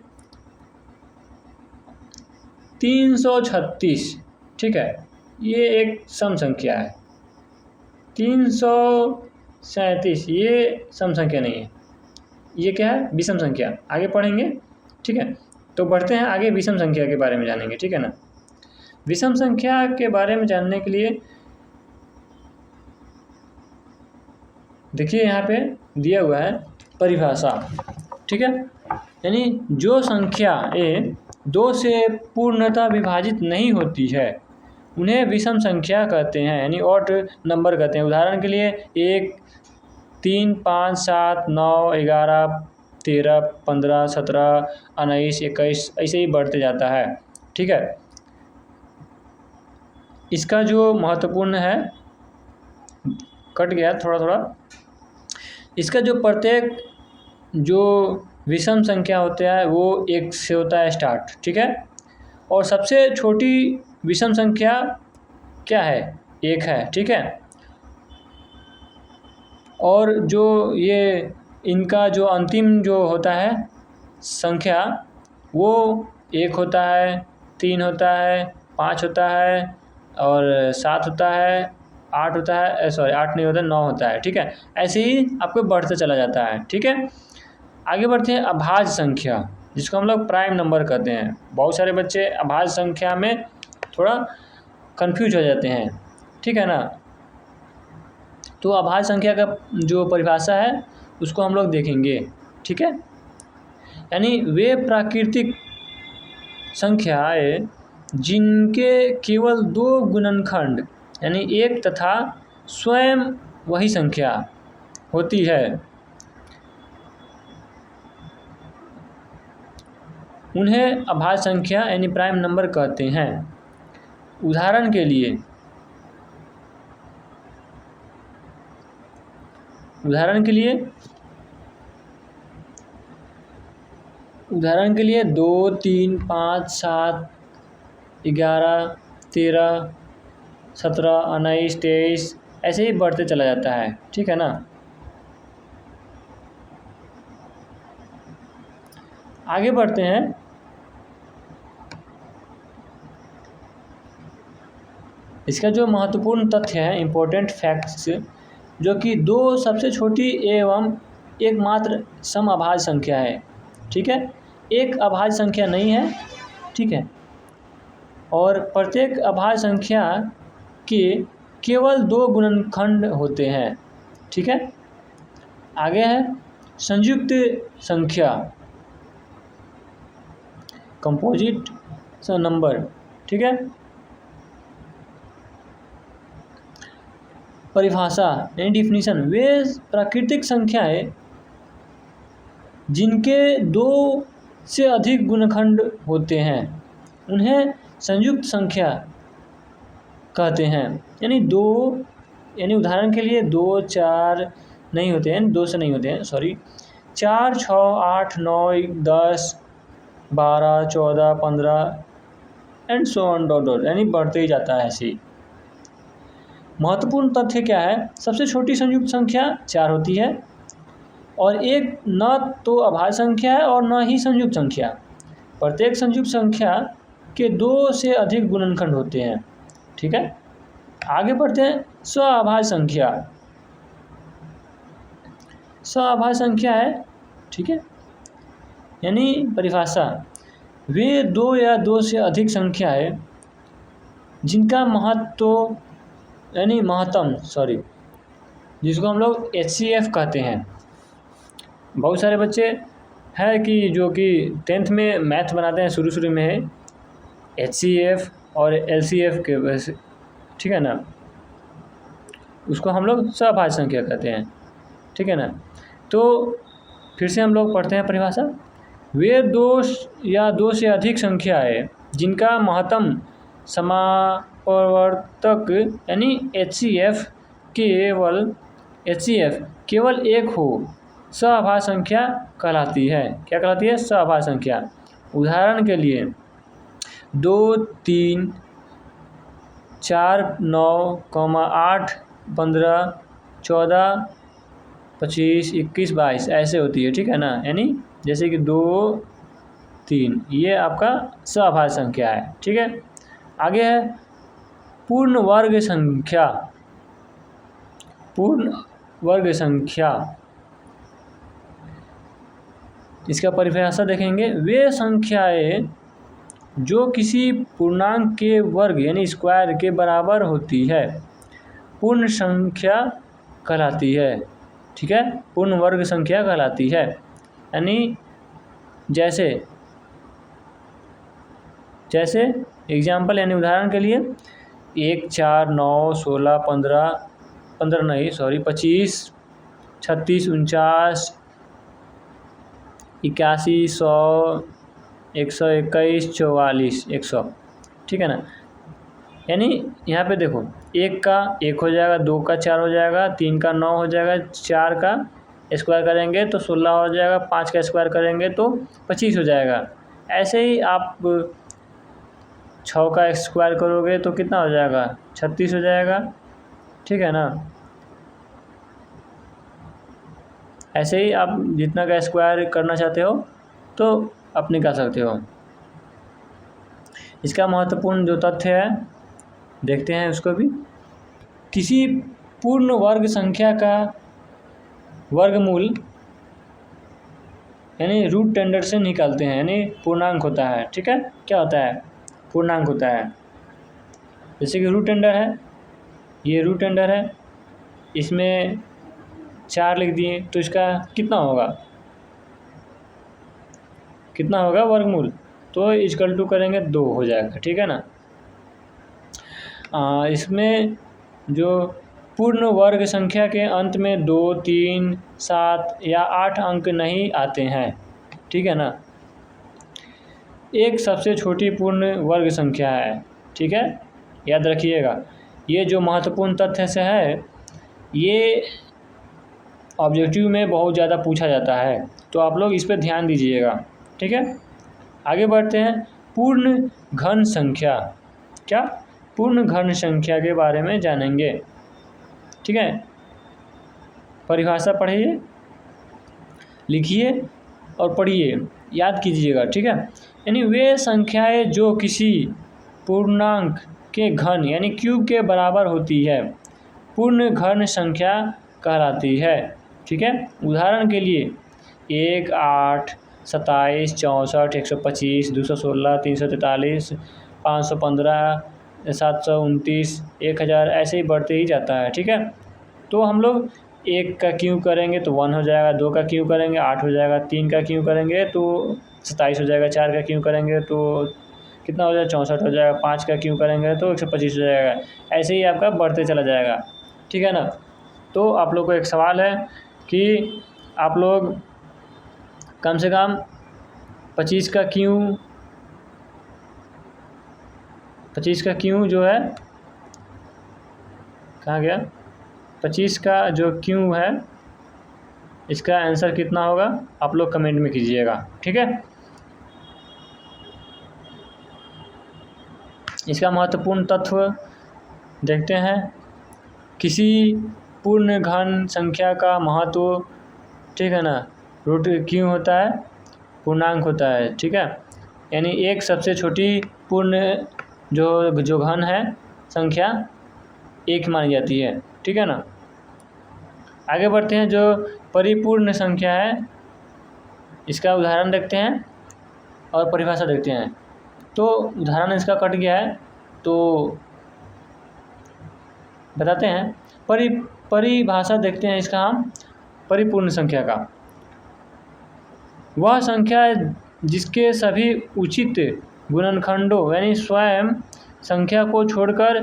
336, ठीक है, ये एक सम संख्या है। 337 ये सम संख्या नहीं है, ये क्या है, विषम संख्या। आगे पढ़ेंगे, ठीक है। तो बढ़ते हैं आगे, विषम संख्या के बारे में जानेंगे, ठीक है ना। विषम संख्या के बारे में जानने के लिए देखिए यहाँ पे दिया हुआ है परिभाषा, ठीक है। यानी जो संख्या ए 2 से पूर्णतः विभाजित नहीं होती है उन्हें विषम संख्या कहते हैं, यानी ऑड नंबर कहते हैं। उदाहरण के लिए 1, 3, 5, 7, 9, 11, 13, 15, 17, 19, 21 ऐसे ही बढ़ते जाता है, ठीक है। इसका जो महत्वपूर्ण है, कट गया थोड़ा थोड़ा, इसका जो प्रत्येक जो विषम संख्या होता है वो 1 से होता है स्टार्ट, ठीक है। और सबसे छोटी विषम संख्या क्या है, 1 है, ठीक है। और जो ये इनका जो अंतिम जो होता है संख्या वो 1 होता है, 3 होता है, 5 होता है और 7 होता है, 8 होता है, सॉरी 8 नहीं होता, 9 होता है, ठीक है। ऐसे ही आपको बढ़ते चला जाता है, ठीक है। आगे बढ़ते हैं अभाज्य संख्या, जिसको हम लोग प्राइम नंबर कहते हैं। बहुत सारे बच्चे अभाज्य संख्या में थोड़ा कंफ्यूज हो जाते हैं, ठीक है ना। तो अभाज्य संख्या का जो परिभाषा है उसको हम लोग देखेंगे, ठीक है। यानी वे प्राकृतिक संख्याएं जिनके केवल 2 गुणनखंड यानी 1 तथा स्वयं वही संख्या होती है उन्हें अभाज्य संख्या यानी प्राइम नंबर कहते हैं। उदाहरण के लिए उदाहरण के लिए 2, 3, 5, 7, 11, 13, 17, 19, 23 ऐसे ही बढ़ते चला जाता है, ठीक है ना। आगे बढ़ते हैं। इसका जो महत्वपूर्ण तथ्य है, इम्पोर्टेंट फैक्ट्स, जो कि 2 सबसे छोटी एवं एकमात्र सम अभाज्य संख्या है, ठीक है। एक अभाज्य संख्या नहीं है, ठीक है। और प्रत्येक अभाज्य संख्या के केवल 2 गुणनखंड होते हैं, ठीक है। आगे है संयुक्त संख्या, कंपोजिट नंबर, ठीक है। परिभाषा यानी डिफिनीशन, वे प्राकृतिक संख्याएं जिनके 2 से अधिक गुणनखंड होते हैं उन्हें संयुक्त संख्या कहते हैं। यानी 2 यानी उदाहरण के लिए 2, 4 नहीं होते हैं, 2 से नहीं होते हैं, sorry 4, 6, 8, 9, 10, 12, 14, 15 and so on dot dot, यानी बढ़ते ही जाता है ऐसे ही। महत्वपूर्ण तथ्य क्या है, सबसे छोटी संयुक्त संख्या 4 होती है और एक न तो अभाज्य संख्या है और न ही संयुक्त संख्या। प्रत्येक संयुक्त संख्या के 2 से अधिक गुणनखंड होते हैं, ठीक है। आगे बढ़ते हैं स्वाभाज्य संख्या। स्वाभाज्य संख्या है, ठीक है। यानी परिभाषा, वे 2 या 2 से अधिक संख्याएं जिनका महत्व यानी महत्तम जिसको हम लोग HCF कहते हैं। बहुत सारे बच्चे हैं कि जो कि 10th में मैथ बनाते हैं, शुरू में है HCF और LCF के वैसे, ठीक है ना। उसको हम लोग स्वाभाज्य संख्या कहते हैं, ठीक है ना। तो फिर से हम लोग पढ़ते हैं परिभाषा। वे या दो से अधिक संख्याएं जिनका महत्तम समापवर्तक यानी HCF केवल एक हो सह संख्या कहलाती है। क्या कहलाती है? सह संख्या। उदाहरण के लिए 2, 3, 4, 9, 8, 15, 14, 25, 21, 22 ऐसे होती है, ठीक है ना। यानी जैसे कि 2, 3 ये आपका सह संख्या है, ठीक है। आगे है पूर्ण वर्ग संख्या। पूर्ण वर्ग संख्या, इसका परिभाषा देखेंगे। वे संख्याएं जो किसी पूर्णांक के वर्ग यानी स्क्वायर के बराबर होती है पूर्ण संख्या कहलाती है, ठीक है। पूर्ण वर्ग संख्या कहलाती है। यानी जैसे एग्जाम्पल यानी उदाहरण के लिए 1, 4, 9, 16, 25, 36, 49, 81, 100, 121, 44, 100, ठीक है ना। यानी यहाँ पे देखो 1 का 1 हो जाएगा, 2 का 4 हो जाएगा, 3 का 9 हो जाएगा, 4 का स्क्वायर करेंगे तो 16 हो जाएगा, 5 का स्क्वायर करेंगे तो 25 हो जाएगा। ऐसे ही आप 6 का स्क्वायर करोगे तो कितना हो जाएगा? 36 हो जाएगा, ठीक है ना। ऐसे ही आप जितना का स्क्वायर करना चाहते हो तो अपने कर सकते हो। इसका महत्वपूर्ण जो तथ्य है देखते हैं उसको भी। किसी पूर्ण वर्ग संख्या का वर्गमूल यानी रूट टेंडर से निकालते हैं, यानी पूर्णांक होता है, ठीक है। क्या होता है? पूर्णांक होता है। जैसे कि रूट टेंडर है, ये रूट टेंडर है, इसमें 4 लिख दिए तो इसका कितना होगा वर्गमूल? तो इक्वल टू करेंगे 2 हो जाएगा, ठीक है ना। इसमें जो पूर्ण वर्ग संख्या के अंत में 2, 3, 7 या 8 अंक नहीं आते हैं, ठीक है ना। एक सबसे छोटी पूर्ण वर्ग संख्या है, ठीक है, याद रखिएगा। ये जो महत्वपूर्ण तथ्य से है ये ऑब्जेक्टिव में बहुत ज़्यादा पूछा जाता है, तो आप लोग इस पर ध्यान दीजिएगा, ठीक है। आगे बढ़ते हैं। पूर्ण घन संख्या। क्या? पूर्ण घन संख्या के बारे में जानेंगे, ठीक है। परिभाषा पढ़िए, लिखिए और पढ़िए, याद कीजिएगा, ठीक है। यानी वे संख्याएं जो किसी पूर्णांक के घन यानी क्यूब के बराबर होती है पूर्ण घन संख्या कहलाती है, ठीक है। उदाहरण के लिए 1, 8, 27, 64, 125, 216, 343, 515, 729, 1000 ऐसे ही बढ़ते ही जाता है, ठीक है। तो हम लोग 1 का क्यूब करेंगे तो 1 हो जाएगा, 2 का क्यूब करेंगे 8 हो जाएगा, 3 का क्यूब करेंगे तो 27 हो जाएगा, 4 का क्यूब करेंगे तो कितना हो जाएगा? 64 हो जाएगा, 5 का क्यूब करेंगे तो 125 हो जाएगा। ऐसे ही आपका बढ़ते चला जाएगा, ठीक है ना। तो आप लोग को एक सवाल है कि आप लोग कम से कम 25 का क्यों जो है कहाँ गया? 25 का जो क्यों है इसका आंसर कितना होगा आप लोग कमेंट में कीजिएगा, ठीक है। इसका महत्वपूर्ण तत्व देखते हैं। किसी पूर्ण घन संख्या का महत्व, ठीक है ना, रूट क्यों होता है? पूर्णांक होता है, ठीक है। यानी एक सबसे छोटी पूर्ण जो घन है संख्या 1 मानी जाती है, ठीक है ना। आगे बढ़ते हैं। जो परिपूर्ण संख्या है इसका उदाहरण देखते हैं और परिभाषा देखते हैं। तो उदाहरण इसका कट गया है तो बताते हैं। परिभाषा देखते हैं इसका हम। परिपूर्ण संख्या का वह संख्या जिसके सभी उचित गुणनखंडों यानी स्वयं संख्या को छोड़कर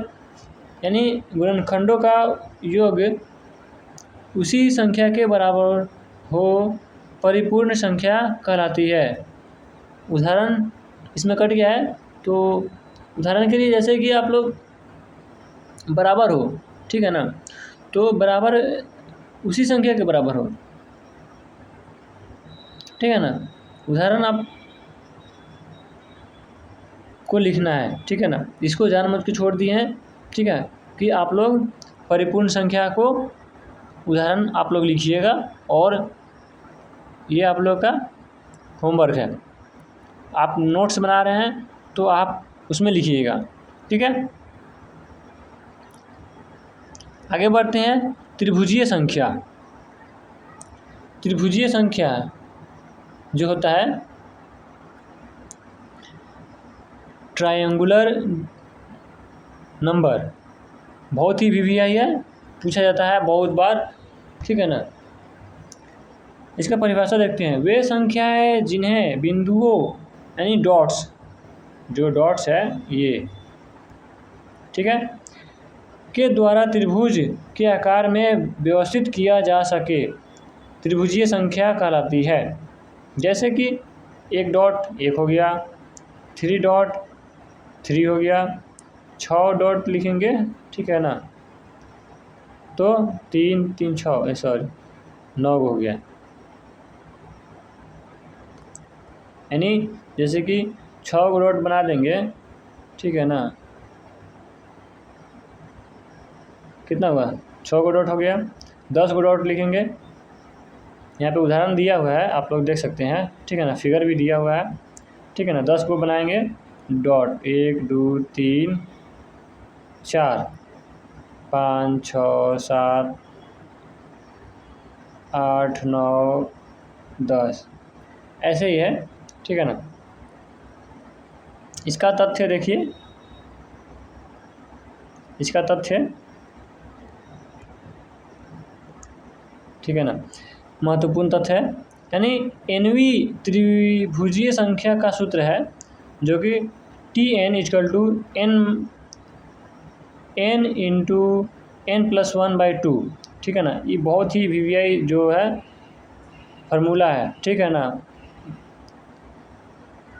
यानी गुणनखंडों का योग उसी संख्या के बराबर हो परिपूर्ण संख्या कहलाती है, उदाहरण इसमें कट गया है। तो उदाहरण के लिए जैसे कि आप लोग बराबर हो, ठीक है ना, तो बराबर उसी संख्या के बराबर हो, ठीक है ना। उदाहरण आप को लिखना है, ठीक है ना, इसको जान बूझ के छोड़ दिए हैं, ठीक है, कि आप लोग परिपूर्ण संख्या को उदाहरण आप लोग लिखिएगा और ये आप लोग का होमवर्क है। आप नोट्स बना रहे हैं तो आप उसमें लिखिएगा, ठीक है। आगे बढ़ते हैं। त्रिभुजीय संख्या। त्रिभुजीय संख्या जो होता है ट्रायंगुलर नंबर, बहुत ही वीवीआई है, पूछा जाता है बहुत बार, ठीक है ना। इसका परिभाषा देखते हैं। वे संख्याएं जिन्हें बिंदुओं यानी डॉट्स, जो डॉट्स है ये, ठीक है, के द्वारा त्रिभुज के आकार में व्यवस्थित किया जा सके त्रिभुजीय संख्या कहलाती है। जैसे कि एक डॉट एक हो गया, 3 डॉट 3 हो गया, 6 डॉट लिखेंगे, ठीक है ना, तो 3 3 6 सॉरी 9 हो गया। यानी जैसे कि 6 डॉट बना देंगे, ठीक है ना, कितना हुआ 6 डॉट हो गया। 10 डॉट लिखेंगे, यहाँ पे उदाहरण दिया हुआ है आप लोग देख सकते हैं, ठीक है ना, फिगर भी दिया हुआ है, ठीक है ना। 10 को बनाएंगे डॉट 1 2 3 4 5 6 7 8 9 10, ऐसे ही है, ठीक है ना। इसका तथ्य देखिए, इसका तथ्य, ठीक है ना, महत्वपूर्ण तथ्य है। यानी एनवी त्रिभुजीय संख्या का सूत्र है जो कि Tn = n इंटू n+1/2, ठीक है ना। ये बहुत ही वीवीआई जो है फार्मूला है, ठीक है ना।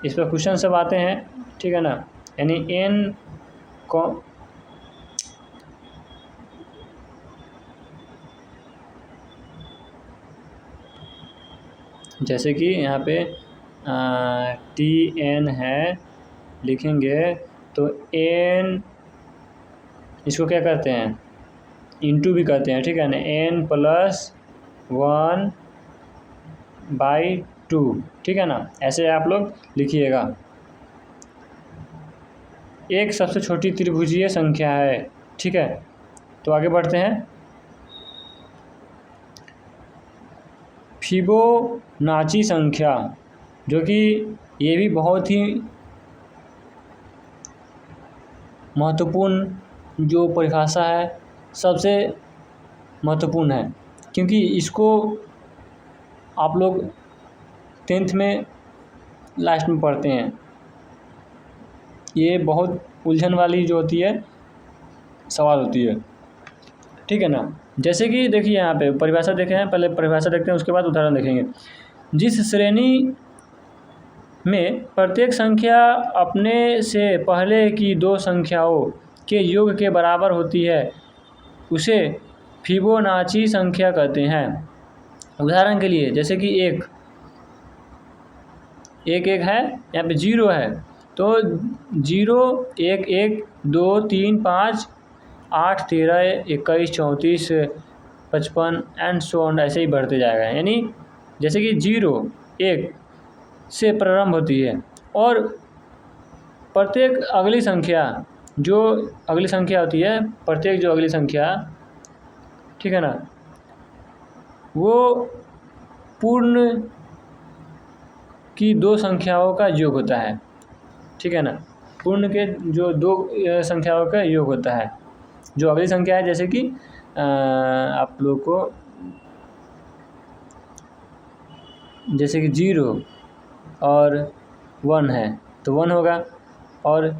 इस पर क्वेश्चन सब आते हैं, ठीक है ना। यानी n को जैसे कि यहाँ पे Tn है लिखेंगे तो n इसको क्या करते हैं इंटू भी करते हैं, ठीक है ना, n+1/2, ठीक है ना। ऐसे आप लोग लिखिएगा। एक सबसे छोटी त्रिभुजीय संख्या है, ठीक है। तो आगे बढ़ते हैं। फिबोनाची संख्या, जो कि ये भी बहुत ही महत्वपूर्ण जो परिभाषा है, सबसे महत्वपूर्ण है, क्योंकि इसको आप लोग 10th में लास्ट में पढ़ते हैं। ये बहुत उलझन वाली जो होती है सवाल होती है, ठीक है ना। जैसे कि देखिए यहाँ पे परिभाषा देखे हैं, पहले परिभाषा देखते हैं उसके बाद उदाहरण देखेंगे। जिस श्रेणी में प्रत्येक संख्या अपने से पहले की 2 संख्याओं के योग के बराबर होती है उसे फिबोनाची संख्या कहते हैं। उदाहरण के लिए जैसे कि एक है, यहाँ पे 0 है, तो 0 1 1 2 3 5 8 13 21 34 55 एंड सो ऑन, ऐसे ही बढ़ते जाएगा। यानी जैसे कि 0 1 से प्रारंभ होती है और प्रत्येक अगली संख्या जो अगली संख्या होती है, प्रत्येक जो अगली संख्या, ठीक है ना, वो पूर्ण की 2 संख्याओं का योग होता है, ठीक है ना। पूर्ण के जो 2 संख्याओं का योग होता है। जो अगली संख्या है जैसे कि आप लोग को जैसे कि 0 और 1 है तो 1 होगा, और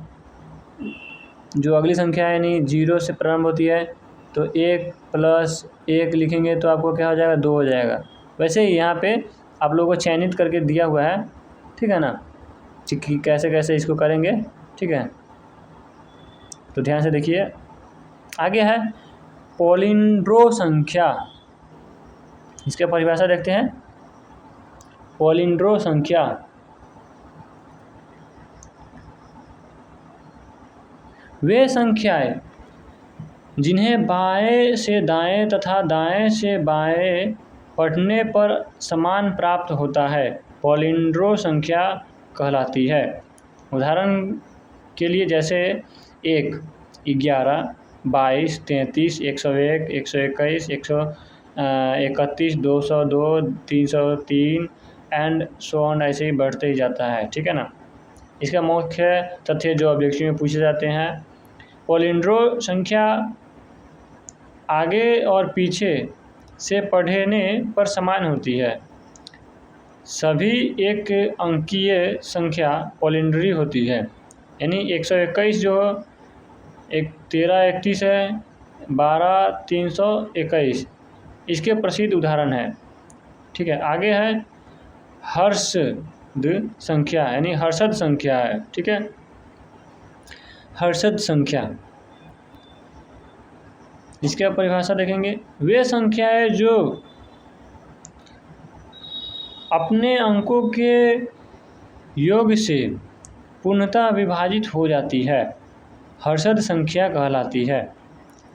जो अगली संख्या है यानी 0 से प्रारंभ होती है तो 1 + 1 लिखेंगे तो आपको क्या हो जाएगा 2 हो जाएगा। वैसे ही यहाँ पे आप लोगों को चयनित करके दिया हुआ है, ठीक है ना। कि कैसे कैसे इसको करेंगे, ठीक है। तो ध्यान से देखिए। आगे है पोलिंड्रो संख्या। इसके परिभाषा देखते हैं। पोलिंड्रो संख्या वे संख्याएं जिन्हें बाएं से दाएं तथा दाएं से बाएं पढ़ने पर समान प्राप्त होता है, पोलिंड्रो संख्या कहलाती है। उदाहरण के लिए जैसे 1, 11, 22, 33, 101, 121, 131, 202, 303 एंड सो ऑन, ऐसे ही बढ़ते ही जाता है, ठीक है ना। इसका मुख्य तथ्य जो ऑब्जेक्टिव में पूछे जाते हैं, पोलिंड्रो संख्या आगे और पीछे से पढ़ने पर समान होती है। सभी एक अंकीय संख्या पोलिंड्री होती है, यानी 121 जो 1331 है, 12321 इसके प्रसिद्ध उदाहरण है, ठीक है। आगे है हर्षद संख्या, यानी हर्षद संख्या है, ठीक है। हर्षद संख्या, इसकी परिभाषा देखेंगे। वे संख्याएं जो अपने अंकों के योग से पूर्णतः विभाजित हो जाती है, हर्षद संख्या कहलाती है।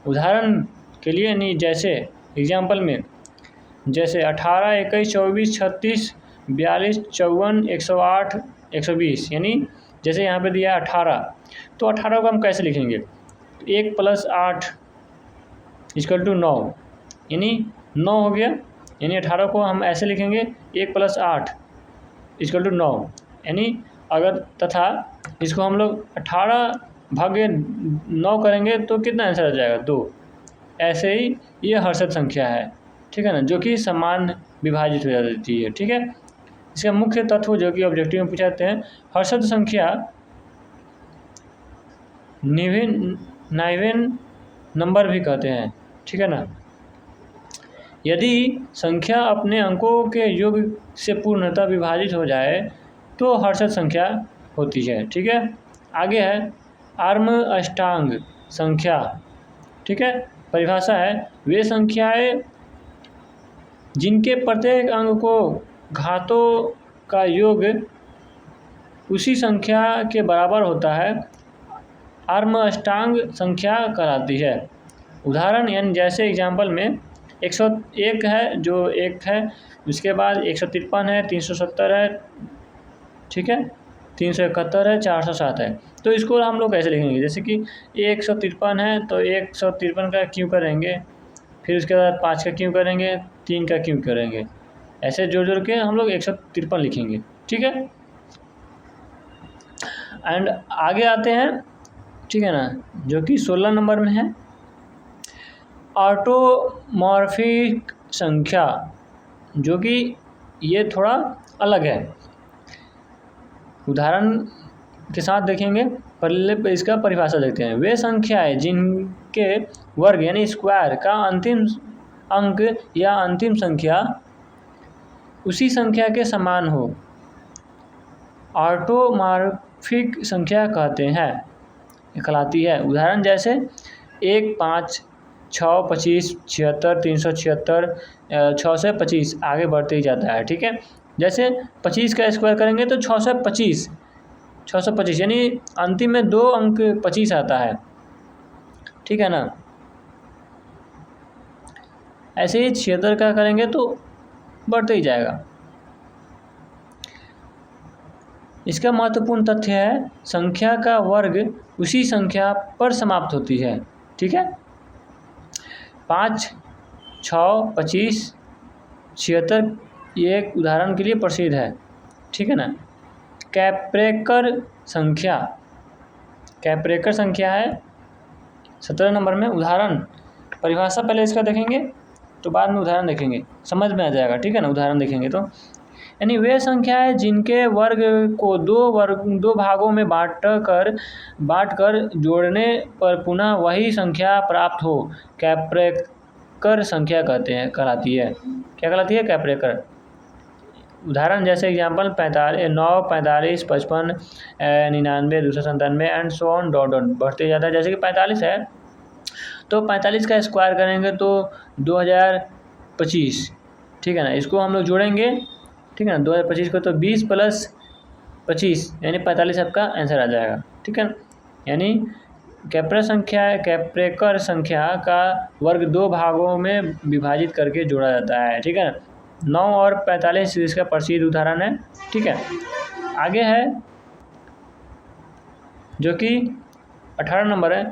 उदाहरण के लिए नहीं, जैसे एग्जाम्पल में जैसे 18, 21, 24, 36, 42, 54, 108, 120, यानी जैसे यहाँ पे दिया 18, तो 18 को हम कैसे लिखेंगे? 1 + 8 = 9, यानी 9 हो गया। यानी 18 को हम ऐसे लिखेंगे 1 + 8 = 9, यानी अगर तथा इसको हम लोग 18/9 करेंगे तो कितना आंसर आ जाएगा? 2। ऐसे ही ये हर्षद संख्या है, ठीक है ना, जो कि समान विभाजित हो जाती है, ठीक है। इसका मुख्य तत्व जो कि ऑब्जेक्टिव में पूछे जाते हैं, हर्षद संख्या नाइवेन नंबर भी कहते हैं, ठीक है ना। यदि संख्या अपने अंकों के योग से पूर्णतः विभाजित हो जाए तो हर्षद संख्या होती है, ठीक है। आगे है आर्म अष्टांग संख्या, ठीक है। परिभाषा है वे संख्याएं जिनके प्रत्येक अंक को घातों का योग उसी संख्या के बराबर होता है, आर्म अष्टांग संख्या कहलाती है। उदाहरण यानी जैसे एग्जाम्पल में 101 है, जो 1 है, उसके बाद 153 है, 370 है, ठीक है, 371 है, 407 है। तो इसको हम लोग कैसे लिखेंगे? जैसे कि 153 है तो 153 का क्यों करेंगे, फिर उसके बाद 5 का क्यों करेंगे, 3 का क्यों करेंगे, ऐसे जोड़ जोड़ के हम लोग 153 लिखेंगे, ठीक है। एंड आगे आते हैं, ठीक है ना, जो कि 16 नंबर में है ऑटोमॉर्फिक संख्या, जो कि ये थोड़ा अलग है। उदाहरण के साथ देखेंगे। पहले इसका परिभाषा देखते हैं। वे संख्याएं जिनके वर्ग यानी स्क्वायर का अंतिम अंक या अंतिम संख्या उसी संख्या के समान हो, ऑटोमॉर्फिक संख्या कहते हैं, कहलाती है। उदाहरण जैसे 1, 5, 6, 25, 76, 376, 6 से 25 आगे बढ़ते ही जाता है, ठीक है। जैसे 25 का स्क्वायर करेंगे तो 625, 625 यानी अंतिम में 2 अंक 25 आता है, ठीक है ना। ऐसे ही 76 का करेंगे तो बढ़ते ही जाएगा। इसका महत्वपूर्ण तथ्य है संख्या का वर्ग उसी संख्या पर समाप्त होती है, ठीक है। 5, 6, 25, 76 ये एक उदाहरण के लिए प्रसिद्ध है, ठीक है ना। कैप्रेकर संख्या, कैप्रेकर संख्या है 17 नंबर में। उदाहरण परिभाषा पहले इसका देखेंगे तो बाद में उदाहरण देखेंगे, समझ में आ जाएगा, ठीक है ना। उदाहरण देखेंगे तो यानी वे संख्याएं जिनके वर्ग को दो भागों में बांटकर जोड़ने पर पुनः वही संख्या प्राप्त हो, कैप्रेकर संख्या कहलाती है। क्या कहलाती है? कैप्रेकर। उदाहरण जैसे example 9, 45, 55, 99, 297 and so on dot dot बढ़ते जाता है। जैसे कि 45 है तो 45 का स्क्वायर करेंगे तो 2025, ठीक है ना। इसको हम लोग जोड़ेंगे, ठीक है ना, 2025 को तो 20 + 25 यानी 45 आपका आंसर आ जाएगा, ठीक है ना। यानी कैप्रेकर संख्या का वर्ग 2 भागों में विभाजित करके जोड़ा जाता है, ठीक है ना। 9 और 45 इसका प्रसिद्ध उदाहरण है, ठीक है। आगे है जो कि 18 नंबर है,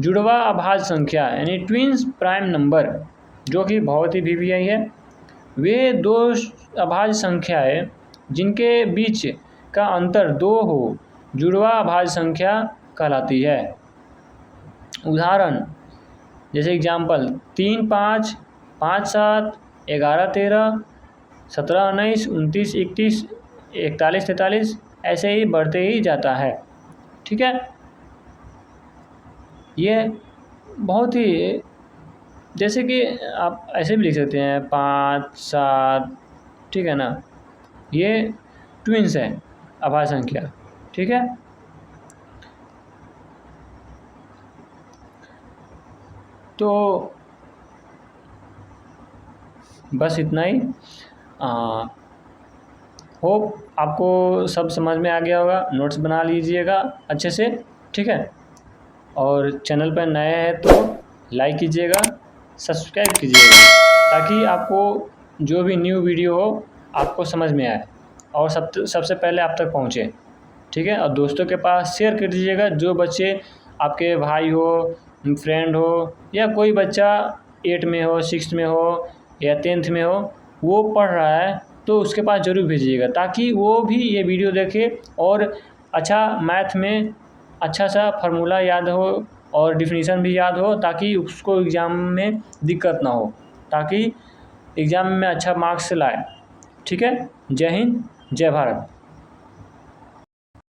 जुड़वा अभाज्य संख्या यानी ट्विन्स प्राइम नंबर, जो कि बहुत ही VVI है। वे दो अभाज्य संख्याएं जिनके बीच का अंतर 2 हो जुड़वा अभाज्य संख्या कहलाती है। उदाहरण जैसे एग्जाम्पल 3, 5, 5, 7, 11, 13, 17, 19, 29, 31, 41, 43 ऐसे ही बढ़ते ही जाता है, ठीक है। ये बहुत ही, जैसे कि आप ऐसे भी लिख सकते हैं 5, 7, ठीक है ना। ये ट्विन्स है अभाज्य संख्या, ठीक है। तो बस इतना ही। होप आपको सब समझ में आ गया होगा। नोट्स बना लीजिएगा अच्छे से, ठीक है। और चैनल पर नए हैं तो लाइक कीजिएगा, सब्सक्राइब कीजिएगा, ताकि आपको जो भी न्यू वीडियो हो आपको समझ में आए और सबसे पहले आप तक पहुँचे, ठीक है। और दोस्तों के पास शेयर कर दीजिएगा। जो बच्चे आपके भाई हो, फ्रेंड हो, या कोई बच्चा 8 में हो, 6 में हो या 10th में हो, वो पढ़ रहा है तो उसके पास ज़रूर भेजिएगा, ताकि वो भी ये वीडियो देखे और अच्छा मैथ में अच्छा सा फार्मूला याद हो और डिफिनीशन भी याद हो, ताकि उसको एग्ज़ाम में दिक्कत ना हो, ताकि एग्ज़ाम में अच्छा मार्क्स लाए, ठीक है। जय हिंद, जय भारत।